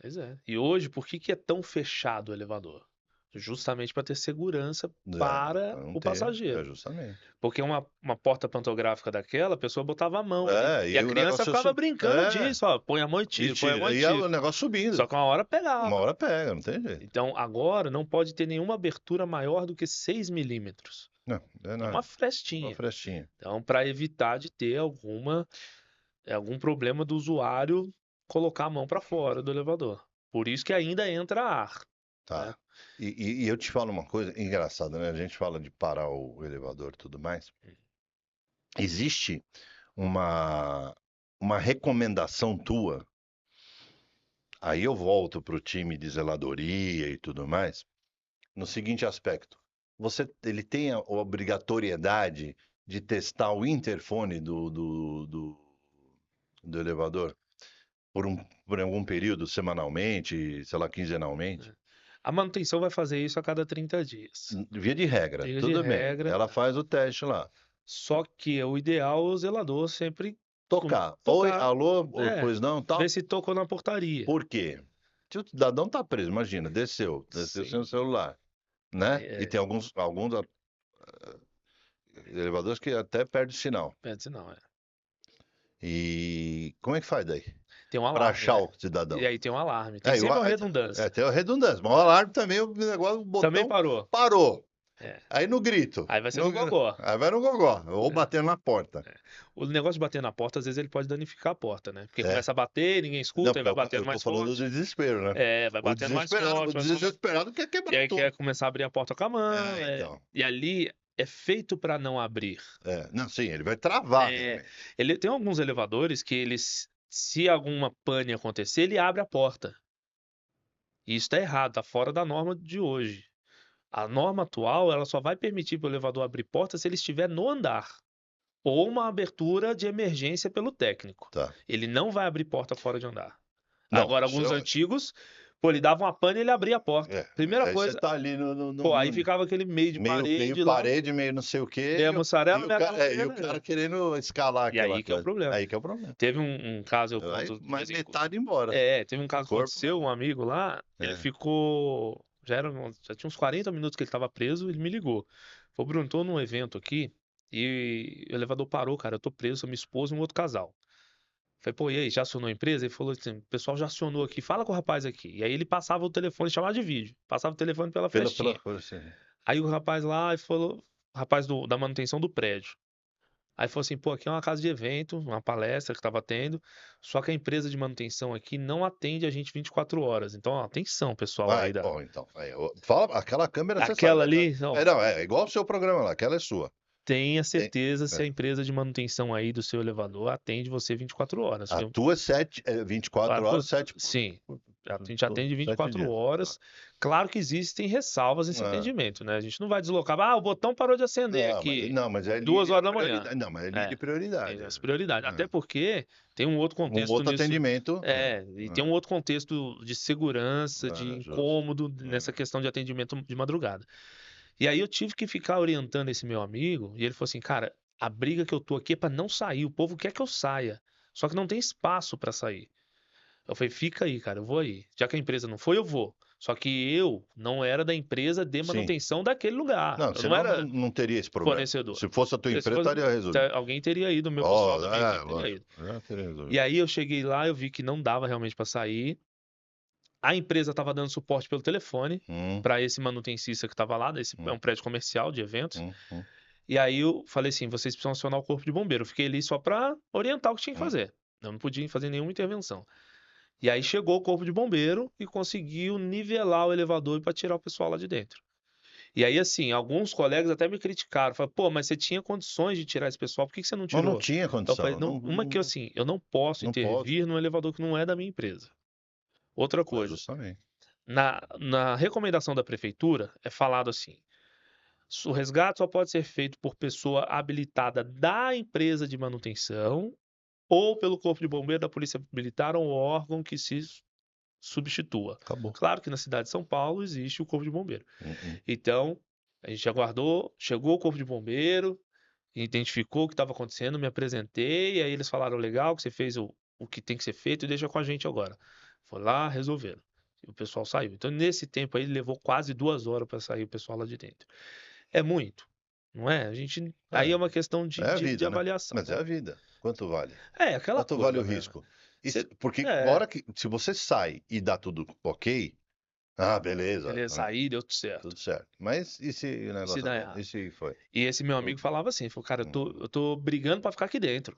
S2: Pois é. E hoje, por que que é tão fechado o elevador? Justamente para ter segurança para
S1: Para não
S2: o
S1: ter,
S2: passageiro.
S1: justamente.
S2: Porque uma porta pantográfica daquela, a pessoa botava a mão ali.
S1: É,
S2: E
S1: e
S2: a
S1: aí o
S2: criança
S1: negócio
S2: ficava brincando disso, ó. Põe a mão e
S1: e
S2: tira, põe a mão
S1: tira.
S2: e
S1: E aí o
S2: tira.
S1: negócio subindo.
S2: Só que uma hora
S1: Uma
S2: pegava.
S1: hora pega, não tem jeito.
S2: Então, agora não pode ter nenhuma abertura maior do que 6 milímetros.
S1: Não, é
S2: É
S1: nada.
S2: uma
S1: Uma
S2: frestinha.
S1: frestinha.
S2: Então, para evitar de ter algum problema do usuário colocar a mão para fora do elevador. Por isso que ainda entra ar, né?
S1: Tá. E eu te falo uma coisa engraçada, né? A gente fala de parar o elevador e tudo mais. Existe uma, uma recomendação tua, aí eu volto para o time de zeladoria e tudo mais, no seguinte aspecto. Ele tem a obrigatoriedade de testar o interfone do elevador por algum período, semanalmente, sei lá, quinzenalmente?
S2: A manutenção vai fazer isso a cada 30 dias.
S1: Via de regra,
S2: Via de
S1: tudo bem.
S2: regra,
S1: Ela faz o teste lá.
S2: só que o ideal é o zelador sempre
S1: Tocar. Oi,
S2: tocar,
S1: alô,
S2: é,
S1: pois não,
S2: ver
S1: tal.
S2: se tocou na portaria.
S1: Por quê? Se o cidadão tá preso, imagina, desceu sem o
S2: Sim,
S1: celular, né? E
S2: é,
S1: tem alguns elevadores que até perde sinal.
S2: pede não, é.
S1: E como é que faz daí?
S2: Tem um
S1: para
S2: alarme,
S1: achar
S2: né?
S1: o cidadão.
S2: E aí tem um alarme. Tem
S1: É,
S2: sempre uma redundância.
S1: tem a redundância, mas o alarme também, o negócio, o
S2: Também
S1: botão
S2: parou.
S1: parou.
S2: É.
S1: Aí no grito.
S2: Aí vai ser no gogó.
S1: Aí vai no gogó, ou batendo na porta.
S2: O negócio de bater na porta, às vezes ele pode danificar a porta, né? Porque
S1: É.
S2: começa a bater, ninguém
S1: Não,
S2: escuta, aí
S1: porque
S2: vai
S1: eu
S2: batendo
S1: tô
S2: mais
S1: falando do
S2: forte.
S1: desespero, né?
S2: É, vai batendo mais
S1: O
S2: forte,
S1: desesperado quer
S2: e
S1: quebrar
S2: aí quer
S1: tudo.
S2: começar a abrir a porta com a mão.
S1: Então.
S2: E ali é feito para não abrir.
S1: Não, sim, ele vai travar
S2: É,
S1: realmente.
S2: ele tem alguns elevadores que eles, se alguma pane acontecer, ele abre a porta. E isso está errado, tá fora da norma de hoje. A norma atual, ela só vai permitir para o elevador abrir porta se ele estiver no andar. Ou uma abertura de emergência pelo técnico.
S1: Tá.
S2: Ele não vai abrir porta fora de andar.
S1: Não,
S2: Agora,
S1: isso
S2: alguns antigos, pô, ele dava uma pane e ele abria a porta.
S1: mas
S2: Primeira
S1: aí você
S2: coisa,
S1: tá ali
S2: pô, aí ficava aquele meio de
S1: meio
S2: parede lá,
S1: parede, meio não sei o quê,
S2: meia
S1: e
S2: mussarela,
S1: o
S2: meia
S1: cara, e o
S2: calabresa.
S1: cara querendo escalar
S2: E
S1: aquela
S2: aí que é o
S1: coisa.
S2: problema.
S1: Aí que é o problema.
S2: Teve um caso, eu
S1: Aí,
S2: conto de
S1: mais
S2: vez em quando.
S1: metade embora.
S2: Teve um caso que
S1: Corpo.
S2: aconteceu, um amigo lá, ele
S1: É.
S2: ficou. Já tinha uns 40 minutos que ele estava preso, ele me ligou. Falou, Bruno, tô num evento aqui e o elevador parou, cara. Eu tô preso, minha esposa e um outro casal. Falei, pô, e aí, já acionou a empresa? Ele falou assim: o pessoal já acionou aqui, fala com o rapaz aqui. E aí ele passava o telefone, chamava de vídeo, passava o telefone pela
S1: Pela
S2: frestinha.
S1: coisa assim.
S2: Aí o rapaz lá falou, o rapaz da manutenção do prédio. Aí falou assim, pô, aqui é uma casa de evento, uma palestra que estava tendo, só que a empresa de manutenção aqui não atende a gente 24 horas. Então, ó, atenção, pessoal
S1: Vai,
S2: aí da...
S1: bom, então. Fala, aquela câmera você sabe,
S2: Aquela
S1: né?
S2: ali, ó,
S1: Não, é igual o seu programa lá, aquela é sua.
S2: tenha
S1: Tem-
S2: certeza se
S1: é.
S2: a empresa de manutenção aí do seu elevador atende você 24 horas.
S1: A
S2: Viu?
S1: tua 24 horas, 7
S2: Sim, a gente atende
S1: 7
S2: 24
S1: dias.
S2: horas. Claro que existem ressalvas nesse
S1: Ah,
S2: atendimento, né? A gente não vai deslocar, o botão parou de acender aqui,
S1: não, mas é
S2: 2
S1: linha de
S2: horas da manhã.
S1: prioridade. Não, mas é linha
S2: É,
S1: de
S2: tem
S1: prioridade.
S2: essa prioridade. Até
S1: É.
S2: porque tem um outro
S1: Um
S2: contexto
S1: outro
S2: nisso.
S1: atendimento.
S2: E tem um outro contexto de segurança, de
S1: Justo.
S2: incômodo nessa questão de atendimento de madrugada. E aí eu tive que ficar orientando esse meu amigo, e ele falou assim, cara, a briga que eu tô aqui é pra não sair, o povo quer que eu saia, só que não tem espaço pra sair. Eu falei, fica aí, cara, eu vou aí. Já que a empresa não foi, eu vou. Só que eu não era da empresa de
S1: Sim.
S2: manutenção daquele lugar.
S1: Não,
S2: Eu não
S1: senão
S2: era
S1: não teria esse problema.
S2: fornecedor.
S1: Se fosse a tua
S2: Se
S1: empresa,
S2: fosse,
S1: estaria resolvido.
S2: alguém teria ido, o meu pessoal
S1: Ó,
S2: da minha equipe teria
S1: lógico.
S2: ido.
S1: Já teria
S2: E
S1: resolvido.
S2: aí eu cheguei lá, eu vi que não dava realmente para sair. A empresa estava dando suporte pelo telefone
S1: Hum,
S2: para esse manutencista que estava lá. Esse é
S1: hum,
S2: um prédio comercial de eventos.
S1: hum.
S2: E aí eu falei assim: vocês precisam acionar o corpo de bombeiro. Eu fiquei ali só para orientar o que tinha que
S1: Hum.
S2: fazer. Eu não podia fazer nenhuma intervenção. E aí chegou o corpo de bombeiro e conseguiu nivelar o elevador para tirar o pessoal lá de dentro. E aí, assim, alguns colegas até me criticaram. Falaram, pô, mas você tinha condições de tirar esse pessoal, por que você não
S1: Mas não
S2: tirou?
S1: tinha
S2: Eu falei,
S1: condição.
S2: não, uma que assim, eu não posso
S1: Não pode.
S2: intervir no elevador que não é da minha empresa. Outra
S1: É
S2: coisa,
S1: justamente.
S2: na recomendação da prefeitura é falado assim: o resgate só pode ser feito por pessoa habilitada da empresa de manutenção ou pelo Corpo de Bombeiro da Polícia Militar ou órgão que se substitua.
S1: Acabou.
S2: Claro que na cidade de São Paulo existe o Corpo de Bombeiro.
S1: Hum.
S2: Então, a gente aguardou, chegou o Corpo de Bombeiro, identificou o que estava acontecendo, me apresentei, e aí eles falaram: legal, que você fez o que tem que ser feito e deixa com a gente agora. Foi lá, resolveram. E o pessoal saiu. Então, nesse tempo aí, levou quase 2 horas para sair o pessoal lá de dentro. É muito, não é? Aí é uma questão
S1: É a
S2: de
S1: vida, né?
S2: avaliação,
S1: Mas é
S2: né?
S1: a vida. Quanto vale?
S2: É aquela
S1: Quanto vale o
S2: coisa, né?
S1: risco?
S2: Você-
S1: Porque a
S2: é,
S1: hora que, se você sai e dá tudo ok, beleza,
S2: beleza, aí deu tudo certo.
S1: tudo certo. Mas e se o
S2: E se
S1: negócio
S2: dá
S1: não? E
S2: errado?
S1: se foi?
S2: E esse meu amigo falava assim, falou, cara, eu tô brigando para ficar aqui dentro.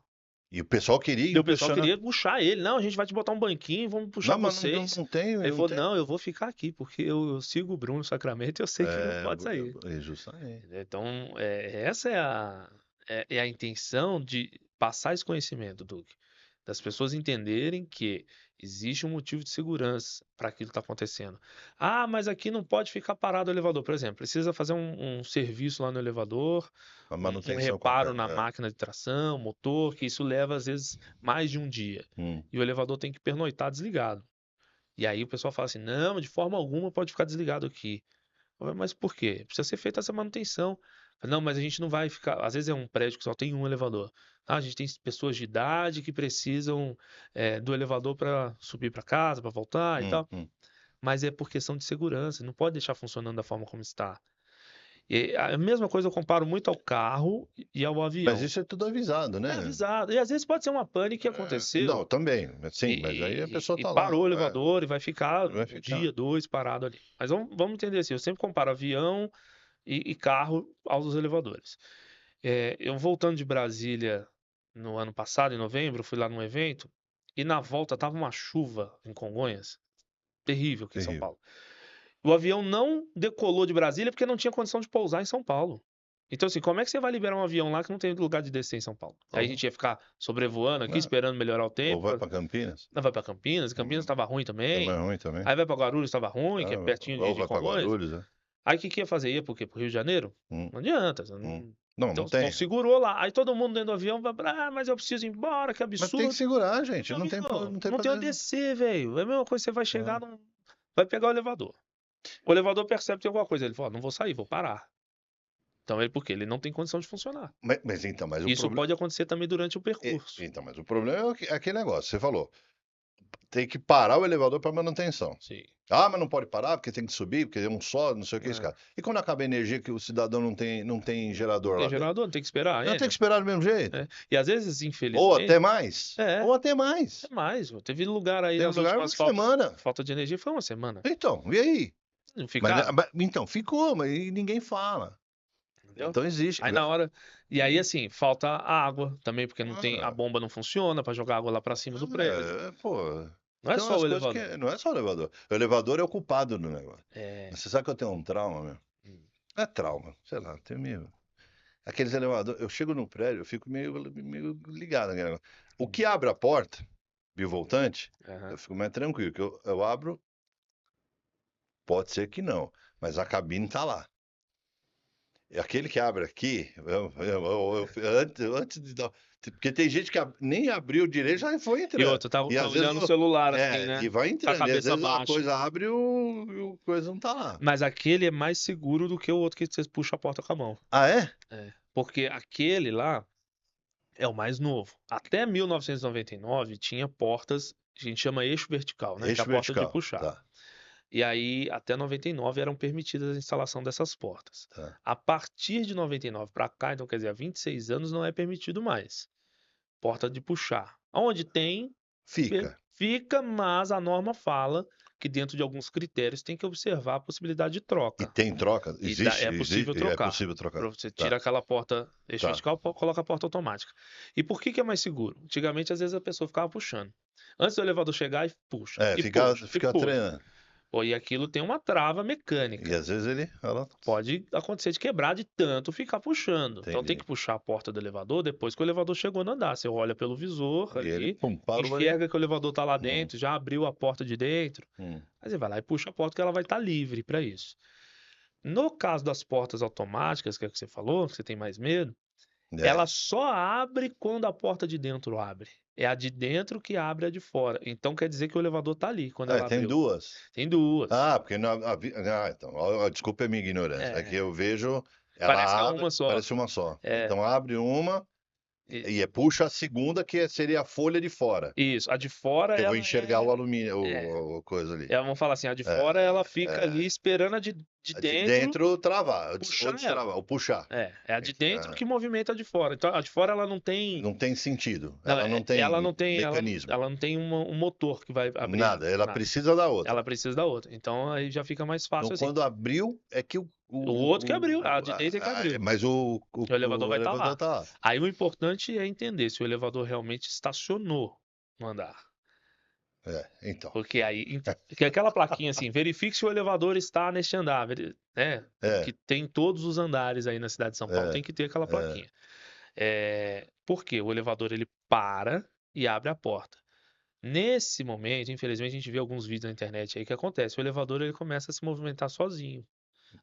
S1: E o pessoal queria
S2: E o pessoal
S1: impressionar.
S2: queria puxar ele. Não, a gente vai te botar um banquinho, vamos puxar
S1: Não, mas não,
S2: vocês.
S1: não tem,
S2: Aí ele
S1: não
S2: falou,
S1: tem.
S2: não, eu vou ficar aqui, porque eu sigo o Bruno Sacramento e eu sei que não pode sair.
S1: Justamente.
S2: Então, essa é a intenção de passar esse conhecimento, Duque. Das pessoas entenderem que existe um motivo de segurança para aquilo que está acontecendo. Ah, mas aqui não pode ficar parado o elevador. Por exemplo, precisa fazer um serviço lá no elevador,
S1: A
S2: um
S1: manutenção
S2: reparo
S1: qualquer.
S2: na máquina de tração, motor, que isso leva às vezes mais de um dia.
S1: Hum.
S2: E o elevador tem que pernoitar desligado. E aí o pessoal fala assim: não, de forma alguma pode ficar desligado aqui. Eu falei, mas por quê? Precisa ser feita essa manutenção. Não, mas a gente não vai ficar. Às vezes é um prédio que só tem um elevador. A gente tem pessoas de idade que precisam do elevador para subir para casa, para voltar e tal.
S1: Hum.
S2: Mas é por questão de segurança, não pode deixar funcionando da forma como está. E a mesma coisa eu comparo muito ao carro e ao avião.
S1: Mas isso é tudo avisado, né?
S2: É avisado. E às vezes pode ser uma pane que
S1: Não,
S2: aconteceu
S1: também, sim, mas aí a pessoa
S2: e
S1: tá
S2: parou o
S1: lá,
S2: elevador e vai ficar
S1: vai
S2: um
S1: ficar.
S2: dia, dois parado ali. Mas vamos entender assim, eu sempre comparo avião e carro aos elevadores. Eu voltando de Brasília no ano passado, em novembro, fui lá num evento e na volta tava uma chuva em Congonhas, terrível aqui em São
S1: Terrível.
S2: Paulo. O avião não decolou de Brasília porque não tinha condição de pousar em São Paulo. Então, assim, como é que você vai liberar um avião lá que não tem lugar de descer em São Paulo? Aí a gente ia ficar sobrevoando aqui,
S1: Né?
S2: esperando melhorar o
S1: Ou
S2: tempo.
S1: vai para Campinas,
S2: Não vai pra Campinas, Campinas estava ruim
S1: também
S2: também.
S1: é ruim também.
S2: Aí vai pra Guarulhos, estava ruim, que é pertinho
S1: Ou
S2: de
S1: vai para
S2: Congonhas.
S1: Guarulhos, né?
S2: Aí o que que ia fazer? Ia por quê? Pro Rio de Janeiro?
S1: Hum,
S2: Não adianta.
S1: hum. Não,
S2: Então,
S1: não
S2: então
S1: tem.
S2: segurou lá. Aí todo mundo dentro do avião vai, mas eu preciso ir embora, que
S1: Mas tem que
S2: absurdo.
S1: segurar, gente.
S2: Meu
S1: Não
S2: amigo,
S1: tem, não tem
S2: não
S1: pra
S2: tem onde
S1: descer.
S2: descer, velho. É a mesma coisa, você vai chegar
S1: Ah.
S2: vai pegar o elevador. O elevador percebe que tem alguma coisa. Ele fala, não vou sair, vou parar. Então, por quê? Ele não tem condição de funcionar.
S1: Mas então, mas o
S2: Isso
S1: problema.
S2: pode acontecer também durante o percurso.
S1: Então, mas o problema é aquele negócio. Você falou, tem que parar o elevador para manutenção.
S2: Sim.
S1: Ah, mas não pode parar porque tem que subir, porque é um só, não sei o que, esse
S2: É.
S1: cara. E quando acaba a energia que o cidadão não tem gerador
S2: Tem
S1: lá dentro?
S2: gerador, não tem que esperar.
S1: Não tem que esperar do mesmo jeito.
S2: E às vezes,
S1: Ou
S2: infelizmente,
S1: até mais.
S2: é
S1: Ou até mais.
S2: mais. Teve lugar aí
S1: Tem
S2: nas
S1: lugar uma
S2: últimas faltas,
S1: semana.
S2: falta de energia, foi uma semana.
S1: Então, e aí?
S2: Não
S1: Mas,
S2: ficaram,
S1: então, ficou, mas ninguém fala.
S2: entendeu?
S1: Então existe.
S2: Aí na hora. E aí, assim, falta água também, porque não tem, a
S1: Ah,
S2: bomba não funciona para jogar água lá para cima do prédio.
S1: pô.
S2: Não é
S1: Tem
S2: só
S1: umas
S2: o
S1: coisas
S2: elevador.
S1: que. Não é só o elevador. O elevador é o culpado do negócio.
S2: É.
S1: Você sabe que eu tenho um trauma, meu?
S2: Hum.
S1: É trauma, sei lá, tem meio. Aqueles elevadores, eu chego no prédio, eu fico meio ligado naquele negócio. O que abre a porta, bivoltante,
S2: Aham.
S1: eu fico mais tranquilo, que eu abro, pode ser que não, mas a cabine tá lá. E aquele que abre aqui, antes de dar. Porque tem gente que nem abriu direito, já foi
S2: E
S1: entrando.
S2: outro, tá
S1: E às vezes.
S2: olhando o celular assim,
S1: E
S2: né?
S1: vai
S2: Com a
S1: entrando. E às
S2: cabeça
S1: vezes a
S2: baixa.
S1: coisa abre e o coisa não tá lá.
S2: Mas aquele é mais seguro do que o outro que você puxa a porta com a mão.
S1: Ah, é?
S2: Porque aquele lá é o mais novo. Até 1999 tinha portas, a gente chama eixo vertical, né? Que é
S1: Eixo
S2: a porta de
S1: vertical.
S2: puxar.
S1: Tá,
S2: E aí, até 99 eram permitidas a instalação dessas portas.
S1: tá.
S2: A partir de 99 para cá, então quer dizer, há 26 anos não é permitido mais. Porta de puxar. Onde tem,
S1: Fica.
S2: fica, mas a norma fala que dentro de alguns critérios tem que observar a possibilidade de
S1: E
S2: troca.
S1: tem troca?
S2: E
S1: Existe?
S2: é possível
S1: É
S2: trocar.
S1: possível trocar.
S2: Você
S1: Tá,
S2: tira aquela porta eixo
S1: tá.
S2: vertical, coloca a porta automática. E por que que é mais seguro? Antigamente, às vezes, a pessoa ficava puxando. Antes do elevador chegar, e puxa, e puxa, e
S1: Fica
S2: puxa.
S1: treinando.
S2: Pô, e aquilo tem uma trava
S1: E
S2: mecânica.
S1: às vezes ela.
S2: Pode acontecer de quebrar de tanto ficar puxando. Então tem
S1: Entendi.
S2: que puxar a porta do elevador depois que o elevador chegou no andar. Você olha pelo visor
S1: E ele,
S2: ali,
S1: pum, parou ali.
S2: enxerga que o elevador tá lá dentro, já abriu a porta de dentro.
S1: Hum.
S2: Aí você vai lá e puxa a porta que ela vai estar livre para isso. No caso das portas automáticas, que é o que você falou, que você tem mais medo,
S1: É.
S2: ela só abre quando a porta de dentro abre. É a de dentro que abre a de fora. Então quer dizer que o elevador tá ali quando ela
S1: Tem
S2: abriu.
S1: duas.
S2: Tem duas.
S1: Ah, porque então, desculpa a minha ignorância. É que eu vejo, ela
S2: Parece que é
S1: abre,
S2: uma só.
S1: parece uma só.
S2: É.
S1: Então abre uma e puxa a segunda, que seria a folha de fora.
S2: Isso. A de fora
S1: Que eu
S2: ela
S1: vou enxergar o alumínio, o coisa ali.
S2: vamos falar assim, a de fora ela fica ali esperando a de
S1: A de
S2: dentro.
S1: dentro travar,
S2: puxar
S1: ou destravar, ou puxar.
S2: É a de dentro
S1: Ah.
S2: que movimenta a de fora. Então a de fora ela não tem.
S1: Não tem sentido.
S2: Não,
S1: Ela não tem
S2: ela não tem,
S1: mecanismo.
S2: ela não tem um motor que vai abrir.
S1: Nada, ela precisa da outra.
S2: Ela precisa da outra. Então aí já fica mais fácil
S1: Então,
S2: assim.
S1: quando abriu, é que
S2: O outro que abriu, a de dentro é que abriu.
S1: Mas o
S2: elevador vai estar lá.
S1: tá lá.
S2: Aí o importante é entender se o elevador realmente estacionou no andar.
S1: Então.
S2: Porque aí, que aquela plaquinha assim, verifique se o elevador está neste andar, né? Que tem todos os andares aí na cidade de São Paulo, tem que ter aquela plaquinha. Porque o elevador ele para e abre a porta. Nesse momento, infelizmente, a gente vê alguns vídeos na internet aí que acontece, o elevador ele começa a se movimentar sozinho.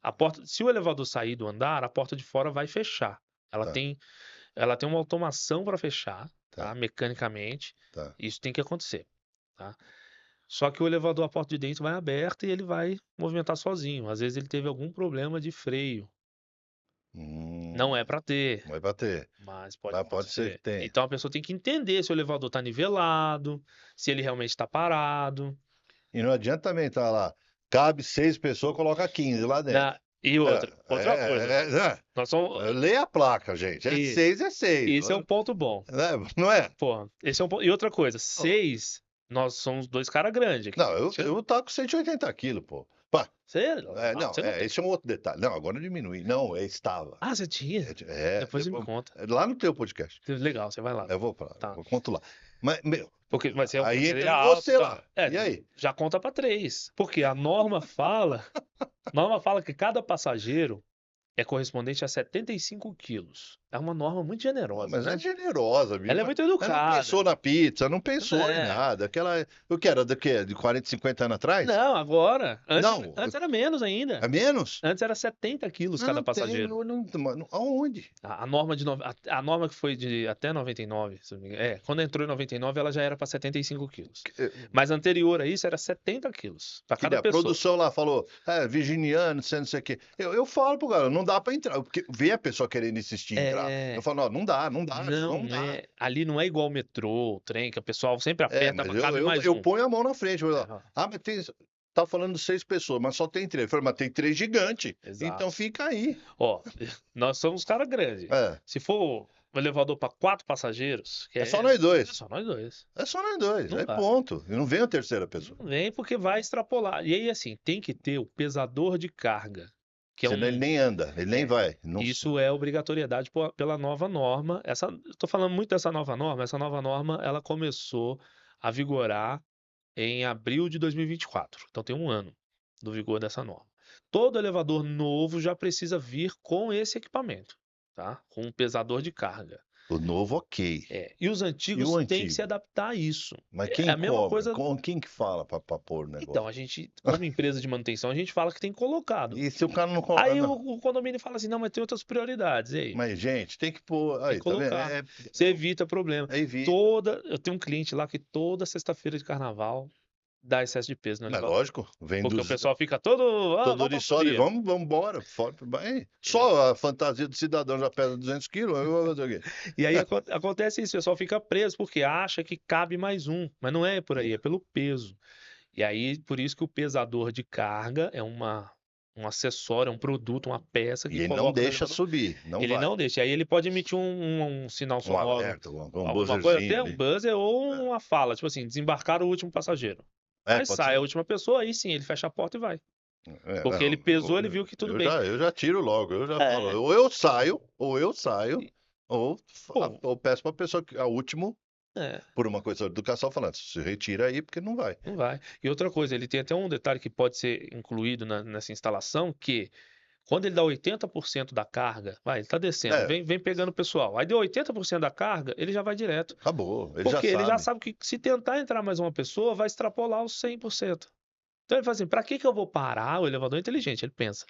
S2: A porta, se o elevador sair do andar, a porta de fora vai fechar. Ela tem uma automação para fechar, tá? Mecanicamente.
S1: Tá.
S2: Isso tem que acontecer, tá? Só que o elevador, a porta de dentro vai aberta e ele vai movimentar sozinho. Às vezes ele teve algum problema de freio. Não é para ter,
S1: Não é pra ter.
S2: mas pode
S1: Mas pode ser
S2: acontecer.
S1: que tenha.
S2: Então a pessoa tem que entender se o elevador está nivelado, se ele realmente está parado.
S1: E não adianta também estar lá. Cabe 6 pessoas, coloca 15 lá dentro.
S2: E outra coisa, nós somos.
S1: Lê a placa, gente. É
S2: Isso,
S1: 6, é 6.
S2: esse é um ponto bom.
S1: Não é?
S2: Pô, esse é um ponto. E outra coisa, 6, nós somos dois caras grandes aqui.
S1: Não, eu tava com 180 quilos, pô. Pá,
S2: Você,
S1: não,
S2: você não tem.
S1: esse é um outro detalhe. Não, agora eu diminui. Não, estava.
S2: Ah, você tinha? Depois você me conta.
S1: Lá no teu podcast.
S2: Legal, você vai lá.
S1: Eu vou pra,
S2: Tá.
S1: eu conto lá. Mas, meu,
S2: Mas
S1: aí
S2: ele é
S1: entra
S2: alto,
S1: você
S2: tá.
S1: lá. E aí?
S2: Já conta pra 3. Porque a norma fala que cada passageiro é correspondente a 75 quilos. É uma norma muito generosa,
S1: Mas
S2: né?
S1: é generosa, bicho.
S2: Ela é muito
S1: Ela não
S2: educada.
S1: pensou na pizza, não pensou em
S2: É.
S1: nada. Aquela. O que era? Do quê? De 40, 50 anos atrás?
S2: Não, agora.
S1: Não.
S2: Antes era menos ainda.
S1: É menos?
S2: Antes era 70 quilos
S1: Mas
S2: cada
S1: não tem,
S2: passageiro.
S1: aonde?
S2: A norma a norma que foi de até 99, se não me engano. Quando entrou em 99, ela já era para 75 quilos. Mas anterior a isso era 70 quilos para cada
S1: A
S2: pessoa.
S1: produção lá falou, virginiano, não sei o quê. Eu falo pro cara, não dá pra entrar. Porque vê a pessoa querendo insistir em entrar. Eu falo, não dá.
S2: Não
S1: dá.
S2: é. Ali não é igual o metrô, o trem, que o pessoal sempre aperta
S1: Mas
S2: para caber mais
S1: eu
S2: um.
S1: ponho a mão na frente. Eu falo,
S2: É,
S1: mas tem. Tá falando 6 pessoas, mas só tem 3. Eu falei, mas tem 3 gigantes.
S2: Exato.
S1: Então fica aí.
S2: Ó, nós somos caras grandes. Se for um elevador para 4 passageiros,
S1: É só nós dois.
S2: É só nós dois.
S1: É só nós dois.
S2: Não
S1: É
S2: dá.
S1: ponto. E não vem a terceira pessoa.
S2: Não vem porque vai extrapolar. E aí, assim, tem que ter o pesador de carga. Que
S1: Senão ele nem anda, ele nem vai. Não...
S2: Isso é obrigatoriedade pela nova norma. Estou falando muito dessa nova norma. Essa nova norma ela começou a vigorar em abril de 2024. Então tem um ano do vigor dessa norma. Todo elevador novo já precisa vir com esse equipamento, tá? Com um pesador de carga.
S1: O novo, ok.
S2: E os antigos têm que se adaptar a isso.
S1: Mas quem
S2: é a mesma
S1: cobra?
S2: coisa.
S1: Quem que fala para pôr o negócio?
S2: Então, a gente, como empresa de manutenção, a gente fala que tem colocado.
S1: E se o cara não coloca?
S2: Aí o condomínio fala assim, não, mas tem outras prioridades. E aí?
S1: Mas, gente, tem que pôr. Aí,
S2: Tem que colocar. Você evita problema. Eu tenho um cliente lá que toda sexta-feira de carnaval dá excesso de peso no elevador.
S1: Lógico, vem
S2: Porque o pessoal fica todo
S1: de sólido, vamos embora. Só a fantasia do cidadão já pesa 200 quilos.
S2: E aí acontece isso, o pessoal fica preso porque acha que cabe mais um. Mas não é por aí, é pelo peso. E aí, por isso que o pesador de carga é um acessório, um produto, uma peça que
S1: ele
S2: coloca
S1: não deixa subir.
S2: Não deixa. Aí ele pode emitir um sinal sonoro.
S1: Alerta, um
S2: alguma coisa, até um buzzer ou uma fala, tipo assim, desembarcar o último passageiro. Aí sai a última pessoa, aí sim, ele fecha a porta e vai. Porque ele pesou, ele viu que tudo bem.
S1: Eu já tiro logo, eu já falo. Ou eu saio, ou peço pra pessoa que a último. Por uma coisa da educação, falando, se retira aí, porque não vai.
S2: Não vai. E outra coisa, ele tem até um detalhe que pode ser incluído nessa instalação, que quando ele dá 80% da carga, ele tá descendo, vem pegando o pessoal. Aí deu 80% da carga, ele já vai direto.
S1: Acabou,
S2: porque ele já sabe que se tentar entrar mais uma pessoa, vai extrapolar os 100%. Então ele fala assim, pra que eu vou parar? O elevador é inteligente, ele pensa.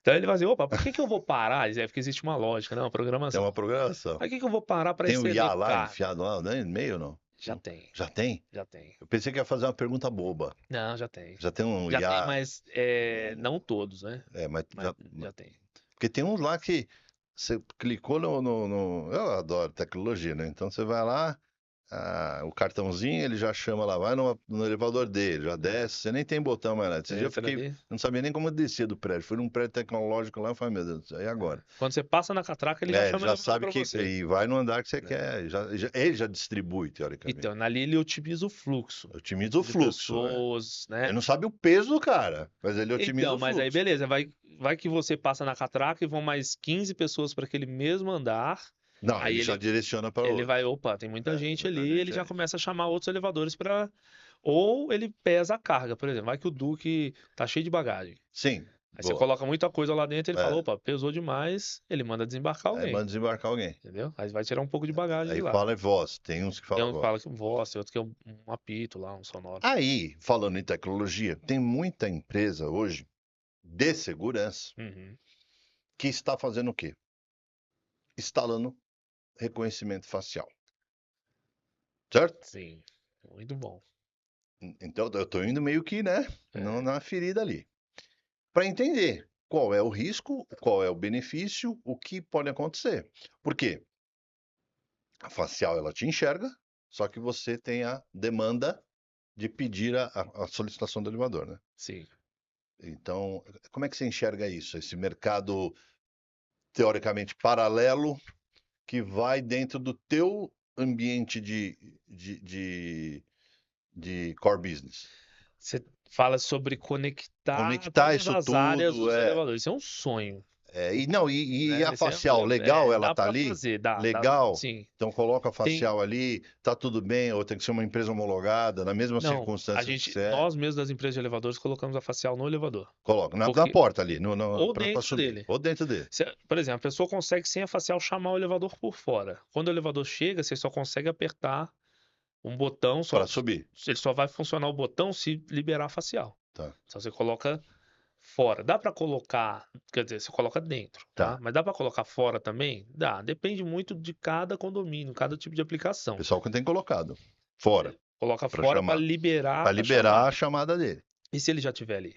S2: Então ele vai dizer, opa, por que eu vou parar? Porque existe uma lógica, uma programação.
S1: Tem uma programação.
S2: Pra que eu vou parar pra
S1: exceder carga? Tem o IA lá enfiado lá no meio, não?
S2: Já tem.
S1: Já tem?
S2: Já tem.
S1: Eu pensei que ia fazer uma pergunta boba.
S2: Não, já tem.
S1: Já tem um
S2: IA?
S1: Já
S2: tem, mas não todos, né?
S1: Mas
S2: já tem.
S1: Porque tem uns lá que você clicou no... Eu adoro tecnologia, né? Então você vai lá, o cartãozinho, ele já chama lá, vai no elevador dele, já desce, você nem tem botão mais lá. Esse dia eu fiquei, não sabia nem como descer do prédio. Fui num prédio tecnológico lá e falei, meu Deus, e agora?
S2: Quando você passa na catraca, ele já chama
S1: já sabe que você. E vai no andar que você quer. Ele já distribui, teoricamente.
S2: Então, ali ele otimiza o fluxo.
S1: Otimiza o fluxo.
S2: Pessoas, né?
S1: Ele não sabe o peso do cara, mas ele otimiza o fluxo.
S2: Mas aí beleza, vai que você passa na catraca e vão mais 15 pessoas para aquele mesmo andar.
S1: Não, aí ele já direciona para
S2: Ele vai, opa, tem muita gente ali, ele já começa a chamar outros elevadores para. Ou ele pesa a carga, por exemplo. Vai que o Duque tá cheio de bagagem.
S1: Sim.
S2: Aí você coloca muita coisa lá dentro, ele fala, opa, pesou demais, ele manda desembarcar alguém.
S1: Aí manda desembarcar alguém.
S2: Entendeu? Aí vai tirar um pouco de bagagem
S1: aí
S2: de lá.
S1: Aí fala voz, tem uns que falam
S2: voz. Tem um que fala que voz, tem outro que é um apito lá, um sonoro.
S1: Aí, falando em tecnologia, tem muita empresa hoje de segurança que está fazendo o quê? Instalando reconhecimento facial. Certo?
S2: Sim, muito bom.
S1: Então, eu tô indo meio que, né, na ferida ali. Para entender qual é o risco, qual é o benefício, o que pode acontecer. Por quê? A facial, ela te enxerga, só que você tem a demanda de pedir a solicitação do elevador, né?
S2: Sim.
S1: Então, como é que você enxerga isso? Esse mercado teoricamente paralelo que vai dentro do teu ambiente de, de, de core business.
S2: Você fala sobre conectar
S1: Conectar
S2: todas
S1: isso
S2: as áreas
S1: tudo,
S2: dos elevadores. Isso é um sonho,
S1: e não, e
S2: né?
S1: a facial, legal ela
S2: Dá
S1: tá
S2: para
S1: ali?
S2: fazer,
S1: Legal.
S2: sim.
S1: Então coloca a
S2: Tem,
S1: facial ali, tá tudo bem, ou tem que ser uma empresa homologada, na mesma
S2: não,
S1: circunstância que você é,
S2: nós mesmos das empresas de elevadores colocamos a facial no elevador,
S1: coloca na
S2: porque
S1: porta ali,
S2: ou
S1: para
S2: dentro
S1: subir,
S2: dele.
S1: ou dentro dele,
S2: Por exemplo, a pessoa consegue sem a facial chamar o elevador por fora. Quando o elevador chega, você só consegue apertar um botão,
S1: para subir.
S2: ele só vai funcionar o botão se liberar a facial.
S1: Tá,
S2: Então você coloca fora. Dá para colocar, quer dizer, você coloca dentro, tá?
S1: tá.
S2: Mas dá para colocar fora também? Dá. Depende muito de cada condomínio, cada tipo de aplicação.
S1: Pessoal que tem colocado fora
S2: Coloca
S1: para
S2: fora para
S1: chamar,
S2: liberar
S1: para
S2: para
S1: liberar
S2: chamar.
S1: a chamada dele.
S2: E se ele já estiver ali?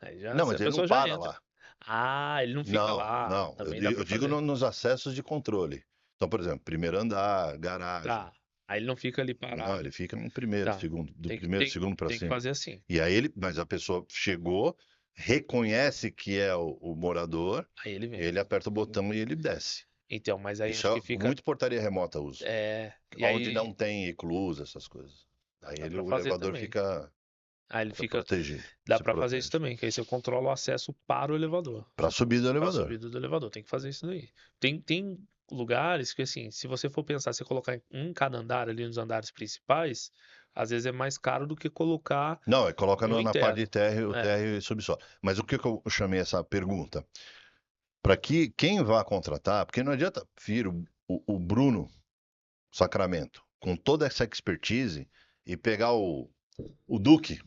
S2: Aí já,
S1: Não,
S2: a
S1: mas ele não
S2: pessoa já
S1: para
S2: entra.
S1: lá.
S2: Ah, ele não fica
S1: Não,
S2: lá.
S1: não. Eu
S2: Também dá
S1: digo,
S2: para
S1: eu digo
S2: fazer.
S1: nos acessos de controle. Então, por exemplo, primeiro andar, garagem.
S2: Tá. Aí ele não fica ali
S1: Não,
S2: parado.
S1: ele fica no primeiro,
S2: Tá.
S1: segundo, do primeiro, segundo para
S2: Tem que
S1: cima.
S2: fazer assim.
S1: E aí mas a pessoa chegou, reconhece que é o morador,
S2: Aí ele vem.
S1: ele aperta o botão e ele desce.
S2: Então, mas aí
S1: Isso
S2: acho que
S1: é
S2: fica.
S1: muito portaria remota uso,
S2: E
S1: onde
S2: aí
S1: não tem eclusa, essas coisas. Aí
S2: dá para
S1: o
S2: fazer
S1: elevador
S2: também.
S1: fica,
S2: Aí ele
S1: fica
S2: fica.
S1: protegido,
S2: Dá
S1: se
S2: para fazer isso
S1: protege.
S2: também, que aí você controla o acesso para o elevador.
S1: Para subir do
S2: Para a
S1: elevador.
S2: subida do elevador. Tem que fazer isso daí. Tem lugares que, assim, se você for pensar, você colocar um em cada andar ali nos andares principais, às vezes é mais caro do que colocar
S1: Não, coloca
S2: no
S1: na parte de
S2: interno.
S1: térreo,
S2: É.
S1: térreo e subsolo. Mas o que que eu chamei essa pergunta? Para que quem vai contratar, porque não adianta vir o Bruno Sacramento com toda essa expertise e pegar o Duque,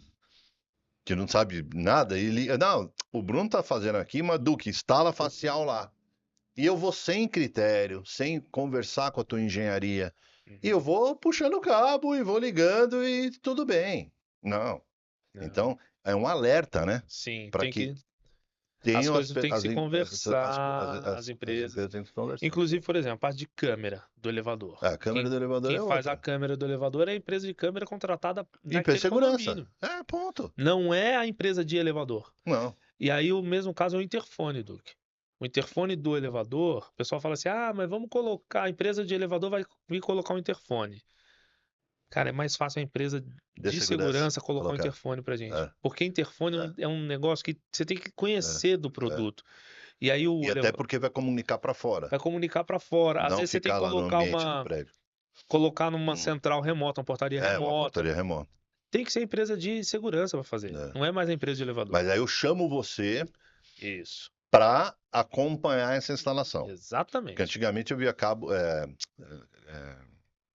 S1: que não sabe nada, e liga. Não, o Bruno tá fazendo aqui, mas Duque, instala facial lá. E eu vou sem critério, sem conversar com a tua engenharia. E eu
S2: Uhum.
S1: vou puxando o cabo e vou ligando e tudo bem. Não.
S2: Não.
S1: Então, é um alerta, né?
S2: Sim,
S1: Para
S2: tem
S1: que
S2: que. As
S1: tenham
S2: coisas têm que se conversar, as
S1: as
S2: empresas.
S1: empresas têm que conversar.
S2: Inclusive, por exemplo, a parte de câmera do elevador.
S1: A câmera do elevador
S2: Quem
S1: é
S2: faz a
S1: outra.
S2: câmera do elevador é a empresa de câmera contratada
S1: IP
S2: naquele
S1: segurança.
S2: condomínio.
S1: É, ponto.
S2: Não é a empresa de elevador.
S1: Não.
S2: E aí o mesmo caso é o interfone, Duque. O interfone do elevador, o pessoal fala assim: ah, mas vamos colocar, a empresa de elevador vai vir colocar um interfone. Cara, é mais fácil a empresa
S1: De
S2: de
S1: segurança.
S2: segurança colocar um
S1: Colocar.
S2: interfone pra gente.
S1: É,
S2: Porque interfone
S1: é,
S2: é um negócio que você tem que
S1: é,
S2: conhecer do
S1: é.
S2: produto. E aí
S1: E até porque vai comunicar para fora.
S2: vai comunicar para fora. Às
S1: Não
S2: vezes você tem que
S1: ficar lá no ambiente do prédio.
S2: colocar numa
S1: Hum.
S2: central remota, uma portaria
S1: É, uma
S2: remota.
S1: portaria remota.
S2: Tem que ser empresa de segurança para fazer.
S1: É.
S2: Não é mais a empresa de elevador.
S1: Mas aí eu chamo você
S2: Isso.
S1: para acompanhar essa instalação. Porque
S2: Exatamente.
S1: antigamente eu via cabo, é,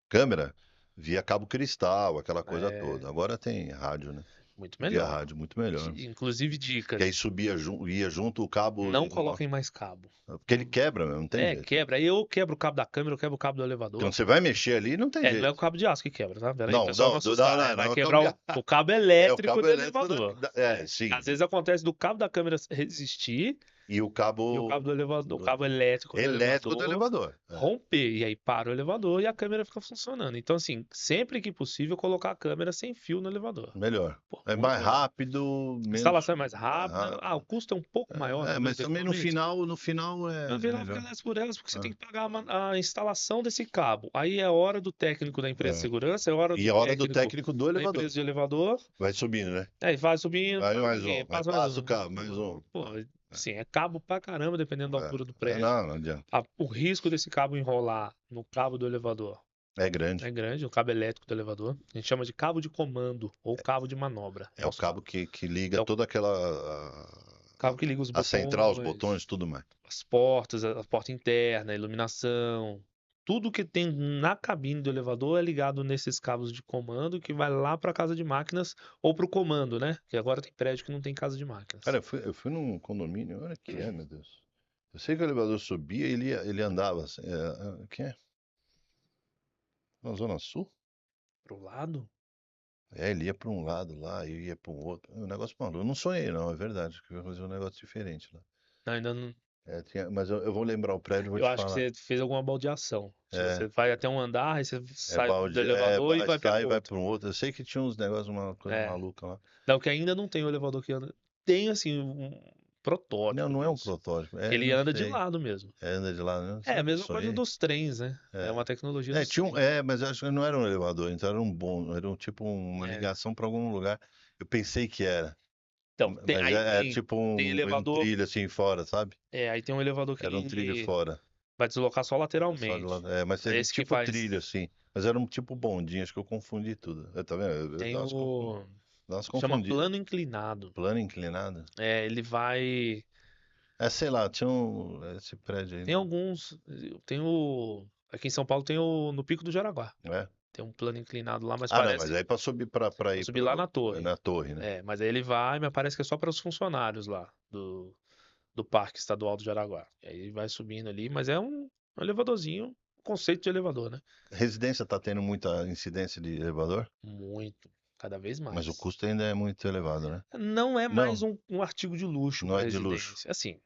S1: câmera, via cabo cristal, aquela coisa
S2: É
S1: toda. Agora tem rádio, né?
S2: muito
S1: Via
S2: melhor.
S1: rádio, muito melhor.
S2: Inclusive
S1: Que aí
S2: dicas.
S1: subia, ia junto o cabo.
S2: Não coloquem mais cabo.
S1: Porque ele quebra mesmo, não tem jeito.
S2: Quebra. Aí eu quebro o cabo da câmera, eu quebro o cabo do elevador.
S1: Quando você vai mexer ali, não tem
S2: Não é o
S1: jeito.
S2: cabo de aço que quebra, tá? Pera aí,
S1: Não,
S2: pessoal,
S1: não,
S2: não
S1: não,
S2: assustar.
S1: não,
S2: Vai
S1: não, é o cabo
S2: quebrar
S1: de...
S2: o cabo
S1: É o
S2: elétrico
S1: cabo
S2: do
S1: elétrico
S2: elevador.
S1: sim.
S2: Às vezes acontece do cabo da câmera resistir
S1: E o
S2: e o
S1: cabo
S2: cabo do elevador, o
S1: do-
S2: cabo elétrico do
S1: elétrico do
S2: elevador
S1: elevador. É,
S2: romper. E aí para o elevador e a câmera fica funcionando. Então, assim, sempre que possível, colocar a câmera sem fio no elevador.
S1: melhor.
S2: Pô,
S1: É
S2: muito
S1: mais
S2: melhor.
S1: rápido,
S2: A
S1: menos.
S2: instalação é mais
S1: Mais
S2: rápida. Ah, o
S1: rápido.
S2: custo é um pouco maior, talvez,
S1: Mas também no
S2: eventualmente.
S1: final, no final
S2: No
S1: é
S2: final fica
S1: melhor.
S2: elas por elas, porque você
S1: É,
S2: tem que pagar a instalação desse cabo. Aí é hora do técnico da empresa de
S1: é.
S2: segurança, é hora
S1: E
S2: do
S1: a hora do
S2: técnico
S1: técnico do
S2: da
S1: elevador.
S2: empresa de elevador.
S1: Vai subindo, né?
S2: Aí vai subindo,
S1: Vai
S2: passa
S1: mais
S2: aqui,
S1: um. Vai,
S2: passa mais
S1: passa o
S2: um.
S1: carro, mais um.
S2: Pô, sim, é cabo pra caramba, dependendo da altura do prédio.
S1: Não, não adianta.
S2: O risco desse cabo enrolar no cabo do elevador
S1: É grande.
S2: é grande, o cabo elétrico do elevador. A gente chama de cabo de comando ou cabo de manobra.
S1: É o cabo que liga
S2: É o
S1: toda aquela.
S2: cabo que liga os
S1: A central, os
S2: botões,
S1: botões, tudo mais.
S2: as portas, a porta interna, a iluminação. Tudo que tem na cabine do elevador é ligado nesses cabos de comando que vai lá para a casa de máquinas ou para o comando, né? Que agora tem prédio que não tem casa de máquinas.
S1: Cara, eu fui num condomínio, olha que meu Deus. Eu sei que o elevador subia e ele andava assim. Que é? Na Zona Sul?
S2: Pro lado?
S1: É, ele ia para um lado lá e ia para um outro. É um negócio maluco. Eu não sonhei, não, é verdade. Que eu ia fazer um negócio diferente lá.
S2: Não, ainda não.
S1: Mas eu vou lembrar o prédio e vou
S2: Eu
S1: te
S2: acho que
S1: falar.
S2: você fez alguma baldeação.
S1: É,
S2: Você vai até um andar, aí você
S1: é
S2: sai do
S1: balde.
S2: elevador e vai para
S1: Sai e vai
S2: outro.
S1: para um outro. Eu sei que tinha uns negócios, uma coisa
S2: É.
S1: maluca lá.
S2: Não, que ainda não tem o elevador que anda. tem, assim, um
S1: Não,
S2: protótipo
S1: não é um
S2: disso.
S1: protótipo.
S2: Ele
S1: Não
S2: anda de
S1: sei.
S2: lado mesmo.
S1: Anda de lado, não
S2: É a
S1: sabe
S2: mesma
S1: isso
S2: coisa
S1: aí?
S2: dos trens, né? É uma
S1: É.
S2: tecnologia dos
S1: Tinha
S2: trens.
S1: mas acho que não era um elevador, então era um bom, era um tipo uma
S2: É.
S1: ligação para algum lugar. Eu pensei que era,
S2: Então,
S1: mas
S2: aí
S1: é tipo
S2: tem
S1: um
S2: elevador.
S1: trilho assim fora, sabe?
S2: Aí tem um elevador que
S1: Era um trilho
S2: ele
S1: fora.
S2: vai deslocar só
S1: Só de
S2: lateralmente.
S1: lado. É, mas seria
S2: Esse que
S1: tipo trilho,
S2: faz.
S1: assim. Mas era um tipo bondinho, acho que eu confundi tudo. Tá vendo?
S2: Tem o.
S1: Dá umas
S2: Chama
S1: confundidas.
S2: plano inclinado.
S1: Plano inclinado?
S2: Ele vai.
S1: É, sei lá, tinha esse prédio aí,
S2: Tem alguns. Tem o. Aqui em São Paulo tem o. No Pico do Jaraguá.
S1: né?
S2: Tem um plano inclinado lá, mas
S1: Ah, não, mas
S2: parece.
S1: aí pra subir pra
S2: Vou
S1: ir
S2: subir lá na torre.
S1: na torre, né?
S2: Mas aí ele vai, mas parece que é só para os funcionários lá do Parque Estadual do Jaraguá. E aí vai subindo ali, mas é um elevadorzinho, um conceito de elevador, né?
S1: Residência tá tendo muita incidência de elevador,
S2: Muito, cada vez
S1: mas o
S2: mais.
S1: custo ainda é muito elevado, né?
S2: Não é mais
S1: Não,
S2: um artigo de luxo
S1: não
S2: para
S1: é de luxo.
S2: residência. Assim,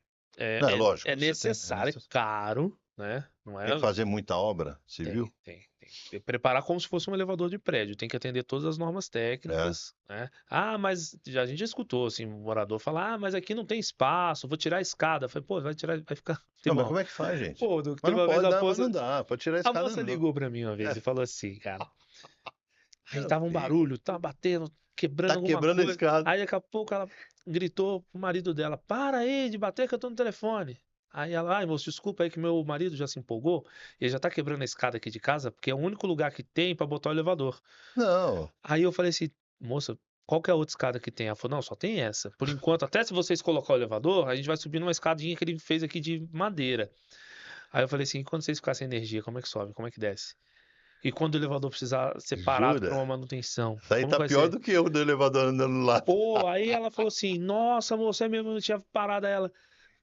S1: Não, é
S2: é
S1: lógico,
S2: necessário, é caro, né? Não
S1: tem
S2: é.
S1: que fazer muita obra
S2: Tem,
S1: civil.
S2: tem, tem. Tem que preparar como se fosse um elevador de prédio. Tem que atender todas as normas
S1: É.
S2: técnicas, né? Ah, mas a gente já escutou, assim, um morador falar, mas aqui não tem espaço, vou tirar a escada. Eu falei, pô, vai tirar, vai ficar
S1: Não, mas
S2: temão.
S1: como é que faz, gente?
S2: Pô,
S1: Mas
S2: teve
S1: não
S2: uma vez
S1: pode dar, mas não dá. Pode tirar a
S2: a
S1: escada,
S2: moça
S1: não.
S2: ligou pra mim uma vez
S1: É,
S2: e falou assim, cara. Aí
S1: eu
S2: tava um
S1: fico.
S2: barulho, tava batendo, quebrando
S1: Tá
S2: alguma
S1: quebrando a
S2: coisa.
S1: escada.
S2: Aí daqui a pouco ela gritou pro marido dela: Para aí de bater que eu tô no telefone. Aí ela, ai moço, desculpa aí que meu marido já se empolgou. Ele já tá quebrando a escada aqui de casa, porque é o único lugar que tem pra botar o elevador.
S1: Não.
S2: Aí eu falei assim, moça, qual que é a outra escada que tem? Ela falou, não, só tem essa. Por enquanto, até se vocês colocar o elevador, a gente vai subir numa escadinha que ele fez aqui de madeira. Aí eu falei assim, e quando vocês ficarem sem energia, como é que sobe? Como é que desce? E quando o elevador precisar ser parado para uma
S1: Jura?
S2: manutenção,
S1: Isso aí
S2: como
S1: tá
S2: vai
S1: pior
S2: ser?
S1: do que eu do elevador andando lá.
S2: Pô, aí ela falou assim, nossa, moça, é mesmo não tinha parado. Aí ela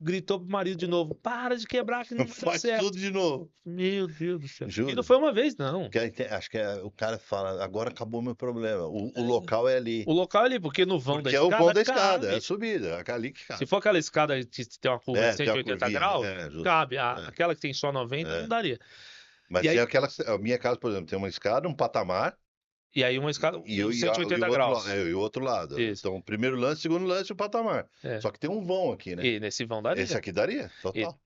S2: gritou pro marido de novo, para de quebrar que não vai dar
S1: Faz tudo
S2: certo.
S1: de novo.
S2: Meu Deus do céu. E não
S1: Juro.
S2: foi uma vez, não.
S1: Porque aí acho que o cara fala, agora acabou meu problema. O
S2: É,
S1: local é ali.
S2: o local é ali, porque no vão da
S1: Porque é o vão
S2: escada
S1: da escada, é a
S2: cabe.
S1: subida, é ali que
S2: Se
S1: cabe.
S2: for aquela escada que tem uma curva de
S1: É, tem
S2: cento
S1: uma
S2: e oitenta
S1: curvinha.
S2: graus,
S1: É, justo.
S2: cabe.
S1: É,
S2: Aquela que tem só 90 não
S1: é.
S2: daria. E
S1: Mas tem
S2: aí,
S1: aquela. A minha casa, por exemplo, tem uma escada, um patamar
S2: uma escada, um
S1: e
S2: 180
S1: o outro,
S2: graus.
S1: e o outro lado.
S2: Isso.
S1: Então, primeiro lance, segundo lance, o patamar.
S2: É.
S1: Só que tem um vão aqui, né?
S2: E nesse vão
S1: Esse
S2: daria.
S1: aqui daria,
S2: E,
S1: total.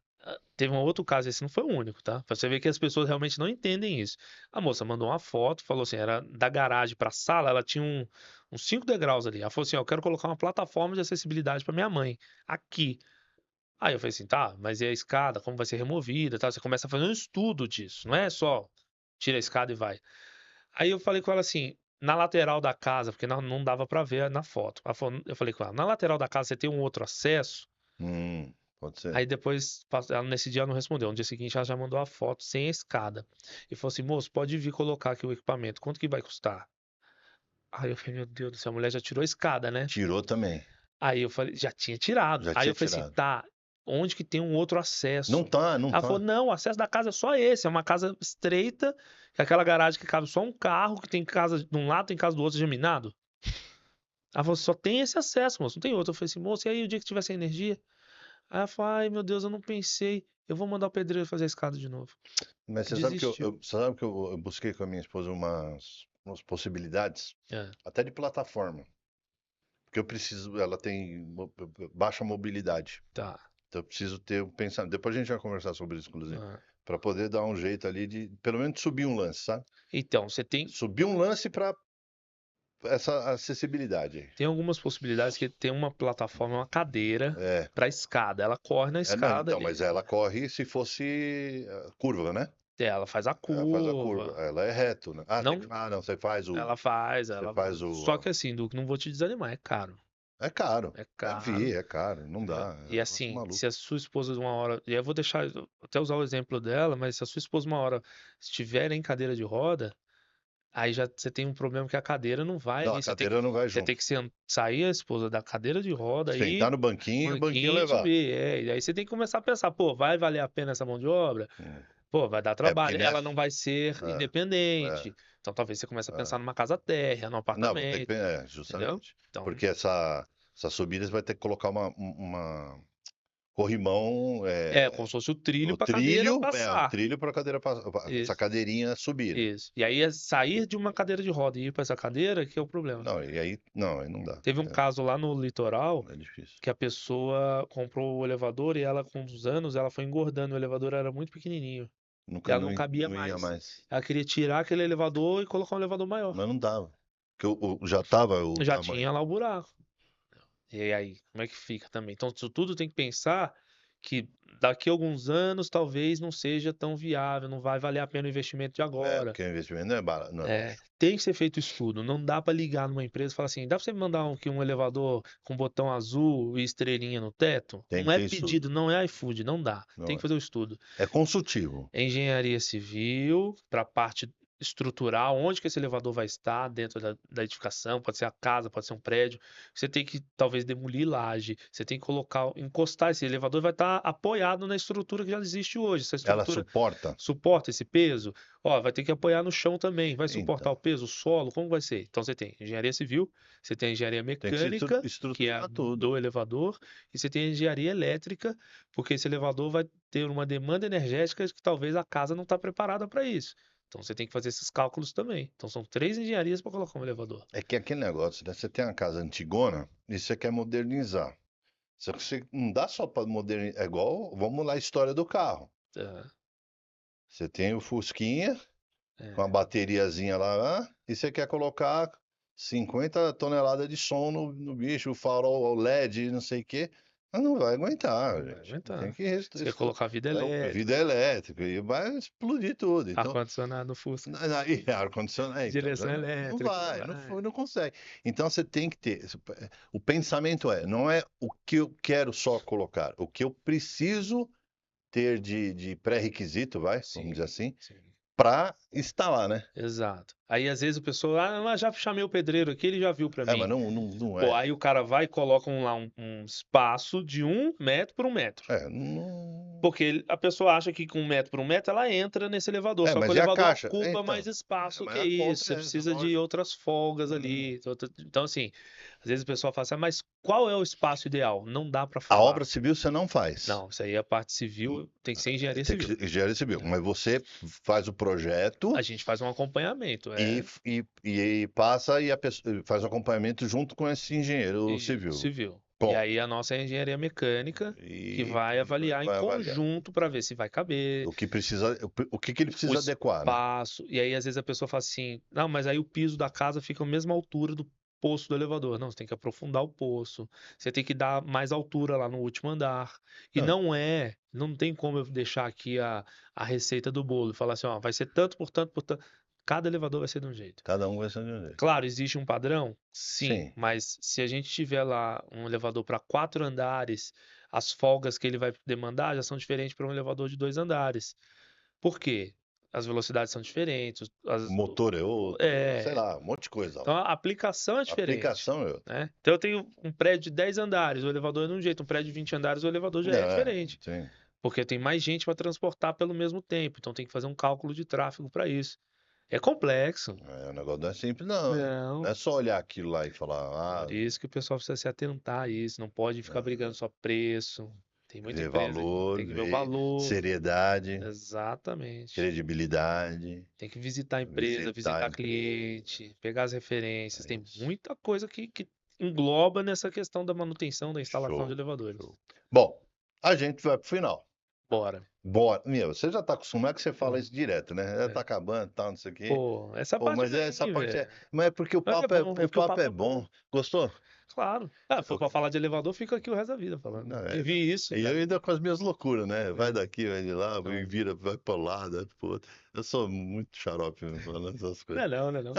S2: teve um outro caso, esse não foi o único, tá? Pra você ver que as pessoas realmente não entendem isso. A moça mandou uma foto, falou assim, era da garagem pra sala, ela tinha uns 5 degraus ali. Ela falou assim, ó, eu quero colocar uma plataforma de acessibilidade pra minha mãe, aqui. Aí eu falei assim, tá, mas e a escada, como vai ser removida, tá? Você começa a fazer um estudo disso, não é só tira a escada e vai. Aí eu falei com ela assim, na lateral da casa, porque não dava pra ver na foto. Eu falei com ela, na lateral da casa você tem um outro acesso?
S1: Pode ser.
S2: Aí depois, ela nesse dia ela não respondeu. No dia seguinte ela já mandou a foto sem a escada. E falou assim, moço, pode vir colocar aqui o equipamento. Quanto que vai custar? Aí eu falei, meu Deus do céu, a mulher já tirou a escada, né?
S1: Tirou também.
S2: Aí eu falei, já tinha tirado.
S1: Já
S2: Aí
S1: tinha
S2: eu falei assim,
S1: tirado.
S2: tá, onde que tem um outro
S1: Não
S2: acesso?
S1: tá, não
S2: Ela falou,
S1: tá.
S2: não, o acesso da casa é só esse. É uma casa estreita, que é aquela garagem que cabe só um carro, que tem casa de um lado, tem casa do outro geminado. Ela falou, só tem esse acesso, moço, não tem outro. Eu falei assim, moço, e aí o dia que tiver sem energia? Aí ela falou, ai meu Deus, eu não pensei. Eu vou mandar o pedreiro fazer a escada de novo.
S1: Mas você sabe que
S2: Desistiu.
S1: você sabe que eu busquei com a minha esposa umas possibilidades,
S2: É,
S1: até de plataforma. Porque eu preciso, ela tem baixa mobilidade.
S2: tá.
S1: Então eu preciso ter um pensamento. Depois a gente vai conversar sobre isso, inclusive.
S2: Ah.
S1: Para poder dar um jeito ali de, pelo menos, subir um lance, sabe?
S2: Então, você
S1: Subir um lance para essa acessibilidade aí.
S2: tem algumas possibilidades que tem uma plataforma, uma cadeira
S1: É,
S2: para escada. Ela corre na
S1: não,
S2: escada
S1: então,
S2: ali.
S1: mas ela corre se fosse curva, né?
S2: Ela faz a
S1: Ela faz a curva,
S2: curva.
S1: ela é reto, né?
S2: Não,
S1: Não, você faz
S2: ela faz,
S1: você
S2: ela.
S1: faz
S2: Só que assim, Duque, não vou te desanimar, é caro.
S1: é caro,
S2: É caro.
S1: é caro, não
S2: Entendeu?
S1: dá, é
S2: E
S1: um negócio
S2: assim,
S1: maluco.
S2: se a sua esposa uma hora. E aí eu vou deixar, até usar o exemplo dela, mas se a sua esposa uma hora estiver em cadeira de roda, aí já você tem um problema que a cadeira não vai
S1: Não,
S2: ali.
S1: a cadeira não vai
S2: Você tem
S1: junto.
S2: que sair a esposa da cadeira de roda
S1: Sentar
S2: e
S1: no banquinho e o banquinho
S2: banquinho e
S1: levar.
S2: subir. E aí você tem que começar a pensar, pô, vai valer a pena essa mão de obra?
S1: Hum.
S2: Pô, vai dar
S1: É porque
S2: trabalho. Ela
S1: nessa.
S2: não vai ser
S1: É, é,
S2: independente. Então talvez você comece a
S1: é.
S2: pensar numa casa térrea, num
S1: Não, vou ter que.
S2: apartamento,
S1: É,
S2: entendeu?
S1: justamente.
S2: Então,
S1: Porque essas subidas vai ter que colocar corrimão,
S2: Como se fosse o trilho
S1: o
S2: para a cadeira
S1: trilho, o
S2: passar.
S1: trilho para a cadeira essa
S2: Isso,
S1: cadeirinha subir.
S2: isso. E aí é sair de uma cadeira de roda e ir para essa cadeira que é o problema.
S1: Não, e aí, não, aí não dá.
S2: Teve um caso lá no litoral
S1: É difícil.
S2: que a pessoa comprou o elevador e ela, com os anos, ela foi engordando. O elevador era muito pequenininho. E ela não cabia
S1: Não ia
S2: mais.
S1: mais.
S2: Ela queria tirar aquele elevador e colocar um elevador maior.
S1: Mas não dava. Porque já tava o
S2: Já
S1: tamanho.
S2: tinha lá o buraco. E aí, como é que fica também? Então, isso tudo tem que pensar que daqui a alguns anos talvez não seja tão viável, não vai valer a pena o investimento de agora.
S1: Porque o investimento não é barato, não é baixo.
S2: Tem que ser feito estudo. Não dá para ligar numa empresa e falar assim: dá para você me mandar um elevador com botão azul e estrelinha no teto?
S1: Tem
S2: Não
S1: que
S2: é
S1: ter estudo.
S2: pedido, não é iFood, não dá.
S1: Não
S2: Tem
S1: é.
S2: que fazer o estudo.
S1: É consultivo.
S2: Engenharia civil, para a parte estrutural, onde que esse elevador vai estar dentro da edificação, pode ser a casa, pode ser um prédio. Você tem que talvez demolir laje, você tem que colocar, encostar esse elevador, vai estar apoiado na estrutura que já existe hoje. Essa
S1: Ela
S2: estrutura
S1: suporta.
S2: suporta esse peso? Ó, vai ter que apoiar no chão também, vai suportar
S1: Então,
S2: o peso, o solo, como vai ser? Então você tem engenharia civil, você tem a engenharia
S1: tem que se
S2: mecânica, que é a
S1: estruturar tudo.
S2: do elevador, e você tem a engenharia elétrica, porque esse elevador vai ter uma demanda energética que talvez a casa não está preparada para isso. Então você tem que fazer esses cálculos também. Então são 3 engenharias para colocar um elevador.
S1: É que aquele negócio, né? Você tem uma casa antigona e você quer modernizar. Só que você não dá só para modernizar. É igual, vamos lá, a história do carro.
S2: Ah,
S1: Você tem o Fusquinha com a
S2: é,
S1: bateriazinha lá, e você quer colocar 50 toneladas de som no bicho, o farol, o LED, não sei o quê. Mas não vai aguentar,
S2: não vai
S1: gente. Tem
S2: aguentar.
S1: que
S2: Você quer colocar vida
S1: vida
S2: elétrica,
S1: elétrica e vai explodir tudo. Então,
S2: ar-condicionado no Fusca,
S1: e ar-condicionado, então,
S2: direção
S1: não
S2: elétrica,
S1: vai,
S2: vai.
S1: não consegue. Então você tem que ter. O pensamento não é o que eu quero só colocar, o que eu preciso ter de pré-requisito, vamos dizer
S2: Sim,
S1: assim,
S2: sim.
S1: para instalar, né?
S2: Exato. Aí às vezes o pessoal, mas já chamei o pedreiro aqui, ele já viu para
S1: É, mas
S2: mim.
S1: não
S2: Pô,
S1: é.
S2: aí o cara vai e coloca um espaço de 1 metro por 1 metro.
S1: Não.
S2: Porque a pessoa acha que com 1 metro por 1 metro ela entra nesse elevador.
S1: É,
S2: Só que o
S1: mas e a
S2: elevador
S1: caixa?
S2: ocupa mais
S1: Então,
S2: espaço
S1: mas
S2: que
S1: a
S2: isso.
S1: conta
S2: Você
S1: é essa,
S2: precisa de
S1: lógico.
S2: outras folgas ali. Então, assim, às vezes o pessoal fala assim, mas qual é o espaço ideal? Não dá para
S1: A
S2: falar.
S1: obra civil você não faz.
S2: Não, isso aí é a parte civil, tem que ser engenharia
S1: Tem
S2: civil.
S1: que engenharia civil.
S2: É.
S1: Mas você faz o projeto
S2: A gente faz um acompanhamento.
S1: e passa e a pessoa faz o acompanhamento junto com esse engenheiro
S2: E
S1: civil.
S2: civil. E aí
S1: Ponto.
S2: a nossa é a engenharia mecânica, que
S1: E
S2: vai avaliar em
S1: vai avaliar.
S2: conjunto para ver se vai caber,
S1: O que ele
S2: o
S1: precisa adequar, né?
S2: espaço. E aí às vezes a pessoa fala assim: "Não, mas aí o piso da casa fica a mesma altura do poço do elevador". Não, você tem que aprofundar o poço. Você tem que dar mais altura lá no último andar. E
S1: Não,
S2: não tem como eu deixar aqui a receita do bolo e falar assim, ó, vai ser tanto por tanto por tanto. Cada elevador vai ser de um jeito.
S1: cada um vai ser de um jeito.
S2: Claro, existe um padrão? Sim,
S1: Sim.
S2: mas se a gente tiver lá um elevador para 4 andares, as folgas que ele vai demandar já são diferentes para um elevador de 2 andares. Por quê? As velocidades são diferentes,
S1: O motor é outro, sei
S2: é,
S1: lá, um monte de coisa
S2: então
S1: lá.
S2: a aplicação é
S1: A
S2: diferente,
S1: aplicação é outra.
S2: né? Então eu tenho um prédio de 10 andares, o elevador é de um jeito, um prédio de 20 andares, o elevador já é diferente,
S1: Sim.
S2: porque tem mais gente para transportar pelo mesmo tempo, então tem que fazer um cálculo de tráfego para isso. É complexo.
S1: O negócio não é simples, não, hein? Não
S2: Não.
S1: é só olhar aquilo lá e falar,
S2: Por isso que o pessoal precisa se atentar a isso, não pode ficar brigando só preço. Tem muita
S1: ver
S2: empresa que
S1: valor,
S2: tem que ver o
S1: ver
S2: valor.
S1: seriedade,
S2: Exatamente.
S1: credibilidade,
S2: Tem que visitar a empresa,
S1: visitar a
S2: visitar
S1: empresa.
S2: cliente, pegar as referências.
S1: É
S2: Tem
S1: isso.
S2: muita coisa que engloba nessa questão da manutenção, da instalação de
S1: Show,
S2: elevadores.
S1: show. Bom, a gente vai pro final.
S2: Bora.
S1: Bora. Meu, você já tá acostumado que você fala
S2: Pô,
S1: isso direto, né? Já
S2: é.
S1: tá acabando, tal, não sei o quê.
S2: Pô, essa
S1: Pô,
S2: parte
S1: mas
S2: vem,
S1: essa parte
S2: velho.
S1: Mas é porque
S2: Mas é bom,
S1: o
S2: porque o
S1: papo
S2: papo
S1: é
S2: é bom.
S1: bom. Gostou?
S2: Claro. Ah, se for pra falar de elevador, fica aqui o resto da vida falando.
S1: Não,
S2: Vivi isso,
S1: E eu
S2: cara.
S1: ainda com as minhas loucuras, né? Vai
S2: É.
S1: daqui, vai de lá,
S2: Não,
S1: vira, vai pra lá, vai pro outro. Eu sou muito xarope falando essas
S2: não
S1: coisas.
S2: é não, não é não.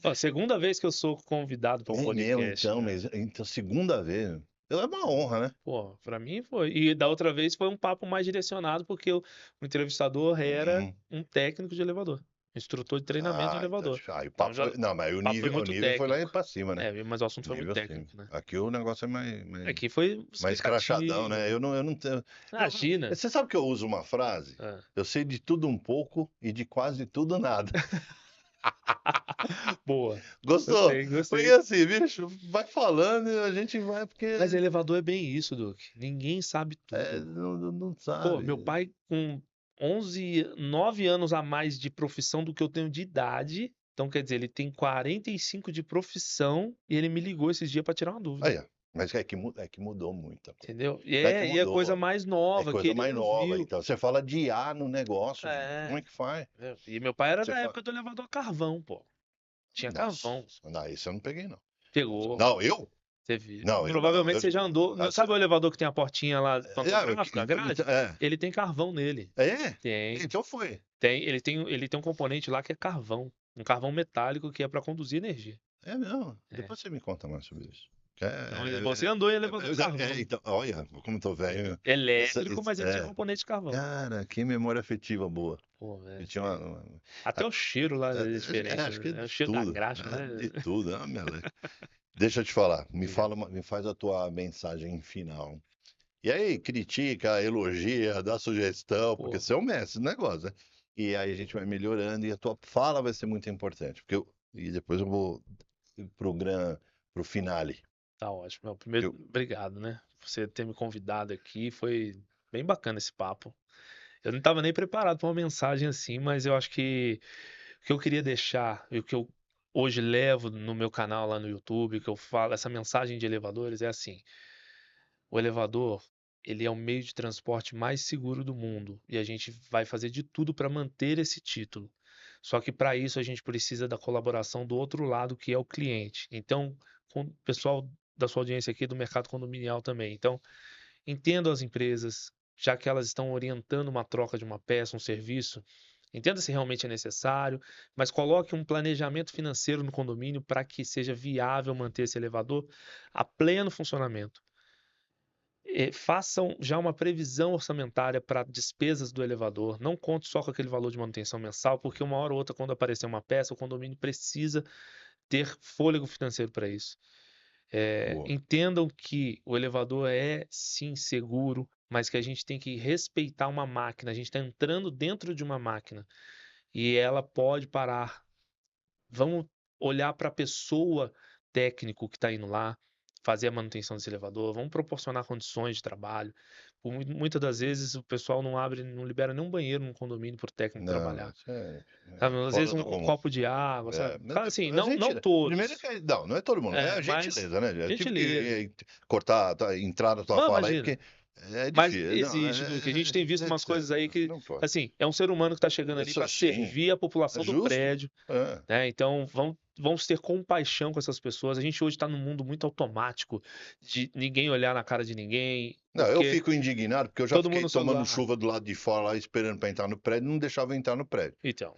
S2: Ó, segunda vez que eu sou convidado para um
S1: É mesmo,
S2: podcast,
S1: então,
S2: cara.
S1: mas então, segunda vez. É uma honra, né?
S2: Pô, pra mim foi. E da outra vez foi um papo mais direcionado, porque o entrevistador era
S1: Uhum.
S2: um técnico de elevador, um instrutor de treinamento de
S1: Então,
S2: elevador.
S1: aí o
S2: Então
S1: papo
S2: já,
S1: foi.
S2: o
S1: Não, mas
S2: papo foi
S1: o
S2: muito
S1: nível foi lá
S2: técnico.
S1: pra cima, né?
S2: Mas o assunto foi muito
S1: Nível acima.
S2: técnico, né?
S1: Aqui o negócio é
S2: Aqui foi
S1: mais crachadão, né?
S2: explicativo.
S1: Eu não tenho.
S2: Imagina.
S1: Você sabe que eu uso uma frase?
S2: Ah,
S1: Eu sei de tudo um pouco e de quase tudo nada.
S2: Boa.
S1: Gostou?
S2: Gostei,
S1: Porque
S2: gostei.
S1: assim, bicho, vai falando e a gente vai,
S2: Mas
S1: porque
S2: elevador é bem isso, Duque. Ninguém sabe tudo.
S1: não
S2: Pô, meu
S1: sabe.
S2: pai com 9 anos a mais de profissão do que eu tenho de idade. Então, quer dizer, ele tem 45 de profissão e ele me ligou esses dias para tirar uma dúvida.
S1: Aí, ó, mas é que mudou muita coisa.
S2: Entendeu?
S1: É que
S2: E é coisa
S1: mudou.
S2: mais
S1: É
S2: nova que
S1: coisa
S2: ele
S1: mais
S2: não
S1: nova.
S2: viu.
S1: Então, você fala de IA no negócio, gente. Como
S2: É.
S1: é que faz?
S2: E meu pai era
S1: Você
S2: da
S1: fala.
S2: época do elevador a carvão, pô. Tinha
S1: Nossa,
S2: carvão.
S1: não, isso eu não peguei, não.
S2: Pegou,
S1: Não, eu?
S2: você viu.
S1: Não, eu não.
S2: Provavelmente você já andou. Sabe o elevador que tem a portinha lá pantográfica, a grade?
S1: É.
S2: Ele tem carvão nele.
S1: É?
S2: Tem.
S1: Então foi.
S2: Ele tem um componente lá que é carvão. Um carvão metálico que é para conduzir energia.
S1: É mesmo.
S2: É.
S1: Depois você me conta mais sobre isso.
S2: Então, você andou em elevador a carvão.
S1: Então, olha, como eu tô velho.
S2: Elétrico, mas ele tinha
S1: É.
S2: componente de carvão.
S1: Cara, que memória afetiva boa.
S2: Pô,
S1: Eu
S2: velho.
S1: tinha
S2: Até o cheiro lá é diferente,
S1: acho que é
S2: né? É o
S1: de
S2: cheiro da
S1: tudo.
S2: graxa, né?
S1: De tudo. Ah, meleca. Deixa eu te falar.
S2: Diga.
S1: Me faz a tua mensagem final. E aí, critica, elogia, dá sugestão, porque
S2: Pô,
S1: você é o mestre do negócio, né? E aí a gente vai melhorando e a tua fala vai ser muito importante. E depois eu vou pro finale.
S2: tá ótimo. Primeiro,
S1: Eu,
S2: obrigado, né? Por você ter me convidado aqui. Foi bem bacana esse papo. Eu não estava nem preparado para uma mensagem assim, mas eu acho que o que eu queria deixar e o que eu hoje levo no meu canal lá no YouTube, que eu falo, essa mensagem de elevadores é assim: o elevador, ele é o meio de transporte mais seguro do mundo e a gente vai fazer de tudo para manter esse título. Só que para isso a gente precisa da colaboração do outro lado, que é o cliente. Então, com o pessoal da sua audiência aqui do mercado condominial também. Então, entendo as empresas, já que elas estão orientando uma troca de uma peça, um serviço, entenda se realmente é necessário, mas coloque um planejamento financeiro no condomínio para que seja viável manter esse elevador a pleno funcionamento. Façam já uma previsão orçamentária para despesas do elevador. Não conte só com aquele valor de manutenção mensal, porque uma hora ou outra, quando aparecer uma peça, o condomínio precisa ter fôlego financeiro para isso.
S1: boa.
S2: Entendam que o elevador é sim seguro, mas que a gente tem que respeitar uma máquina. A gente está entrando dentro de uma máquina e ela pode parar. Vamos olhar para a pessoa técnico que está indo lá, fazer a manutenção desse elevador, vamos proporcionar condições de trabalho. Muitas das vezes o pessoal não abre, não libera nem um banheiro no condomínio para o técnico
S1: Não,
S2: trabalhar.
S1: isso
S2: Sabe?
S1: é
S2: Às vezes
S1: fora do
S2: um
S1: comum.
S2: copo de água, sabe?
S1: Mas
S2: Claro, assim,
S1: a
S2: não
S1: gente, primeiro
S2: todos,
S1: que, não é todo mundo, é a
S2: mas
S1: gentileza, né? Eu tive que
S2: gentileza.
S1: cortar, entrar na tua
S2: Não,
S1: fala aí,
S2: imagina.
S1: porque é
S2: Mas
S1: difícil. Não,
S2: existe, Duque. A gente tem visto umas coisas aí que,
S1: não pode.
S2: assim, é um ser humano que está chegando ali para
S1: Sim,
S2: servir a
S1: é
S2: população do
S1: justo.
S2: prédio,
S1: É.
S2: né? Então, vamos ter compaixão com essas pessoas. A gente hoje está num mundo muito automático, de ninguém olhar na cara de ninguém,
S1: Não, eu
S2: porque
S1: fico indignado porque eu já
S2: todo
S1: fiquei
S2: mundo no
S1: tomando
S2: celular.
S1: chuva do lado de fora lá, esperando para entrar no prédio, não deixava eu entrar no prédio.
S2: Então,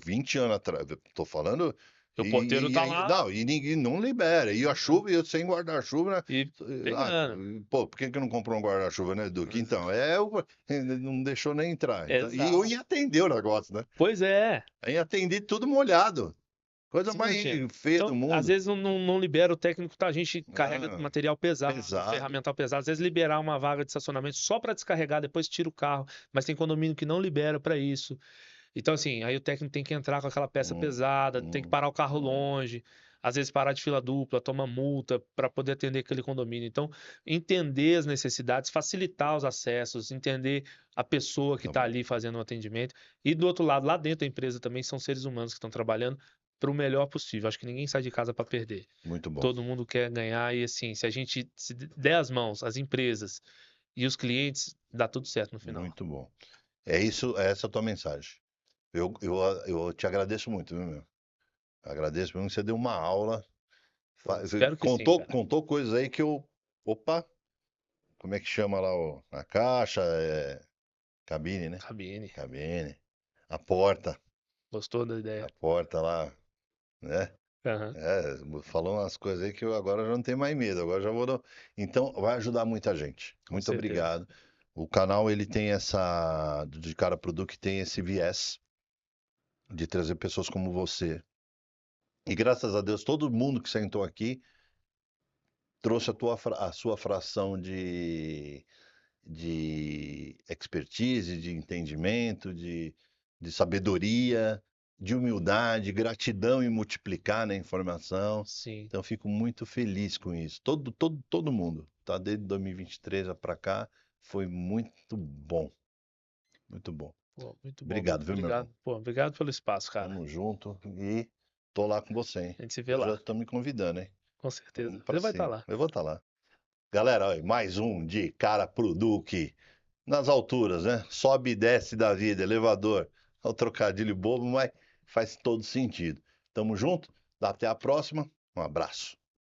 S1: 20 anos atrás, eu tô falando,
S2: o porteiro tá lá
S1: não, e ninguém não libera. E a chuva, e eu sem guarda-chuva, né?
S2: e
S1: Ah,
S2: pegando.
S1: pô, por que que não comprou um guarda-chuva, né, Duque? Então, não deixou nem entrar. Então, e eu
S2: Exato.
S1: ia atender o negócio, né?
S2: Pois é.
S1: Eu ia atender tudo molhado. Coisa
S2: Sim,
S1: mais
S2: Tinha.
S1: feia do
S2: Então, às
S1: mundo.
S2: vezes não libera o técnico, tá? A gente carrega
S1: Ah,
S2: material pesado,
S1: pesado.
S2: ferramental pesado. Às vezes liberar uma vaga de estacionamento só para descarregar, depois tira o carro, mas tem condomínio que não libera para isso. Então, assim, aí o técnico tem que entrar com aquela peça
S1: Hum,
S2: pesada, tem que
S1: hum,
S2: parar o carro
S1: hum.
S2: longe, às vezes parar de fila dupla, toma multa para poder atender aquele condomínio. Então, entender as necessidades, facilitar os acessos, entender a pessoa que
S1: Tá
S2: está
S1: bom.
S2: ali fazendo o atendimento. E do outro lado, lá dentro da empresa também são seres humanos que estão trabalhando para o melhor possível. Acho que ninguém sai de casa para perder.
S1: Muito bom.
S2: Todo mundo quer ganhar e assim, se a gente se der as mãos, as empresas e os clientes, dá tudo certo no final.
S1: Muito bom. É isso, é essa a tua mensagem. Eu te agradeço muito, viu, meu? Agradeço mesmo que você deu uma aula.
S2: Pô, espero que sim, cara.
S1: Contou coisas aí que eu. Opa, como é que chama lá a caixa? Cabine, né?
S2: Cabine.
S1: Cabine. A porta.
S2: Gostou da
S1: A
S2: ideia?
S1: porta lá, né?
S2: Aham,
S1: Falou umas coisas aí que eu agora já não tenho mais medo. Agora já vou. Então, vai ajudar muita gente.
S2: com
S1: Muito
S2: certeza.
S1: obrigado. O canal, ele tem essa. De cara pro Duque, tem esse viés de trazer pessoas como você. E graças a Deus, todo mundo que sentou aqui trouxe a sua fração de expertise, de entendimento, de sabedoria. de humildade, gratidão em multiplicar, né, informação.
S2: Sim.
S1: Então, eu fico muito feliz com isso. Todo mundo, tá? Desde 2023 para cá, foi muito bom. Muito bom.
S2: Pô, muito bom.
S1: Obrigado, viu, meu irmão?
S2: Obrigado. Pô, obrigado pelo espaço, cara.
S1: Tamo junto e tô lá com você, hein?
S2: A gente se vê
S1: Eu já
S2: lá,
S1: tô me convidando, hein?
S2: com
S1: Vamos
S2: certeza.
S1: pra
S2: Você vai estar
S1: cima.
S2: lá.
S1: Eu vou estar lá. Galera, olha, mais um de cara pro Duque. Nas alturas, né? Sobe e desce da vida, elevador. É um trocadilho bobo, mas faz todo sentido. Tamo junto. Até a próxima. Um abraço.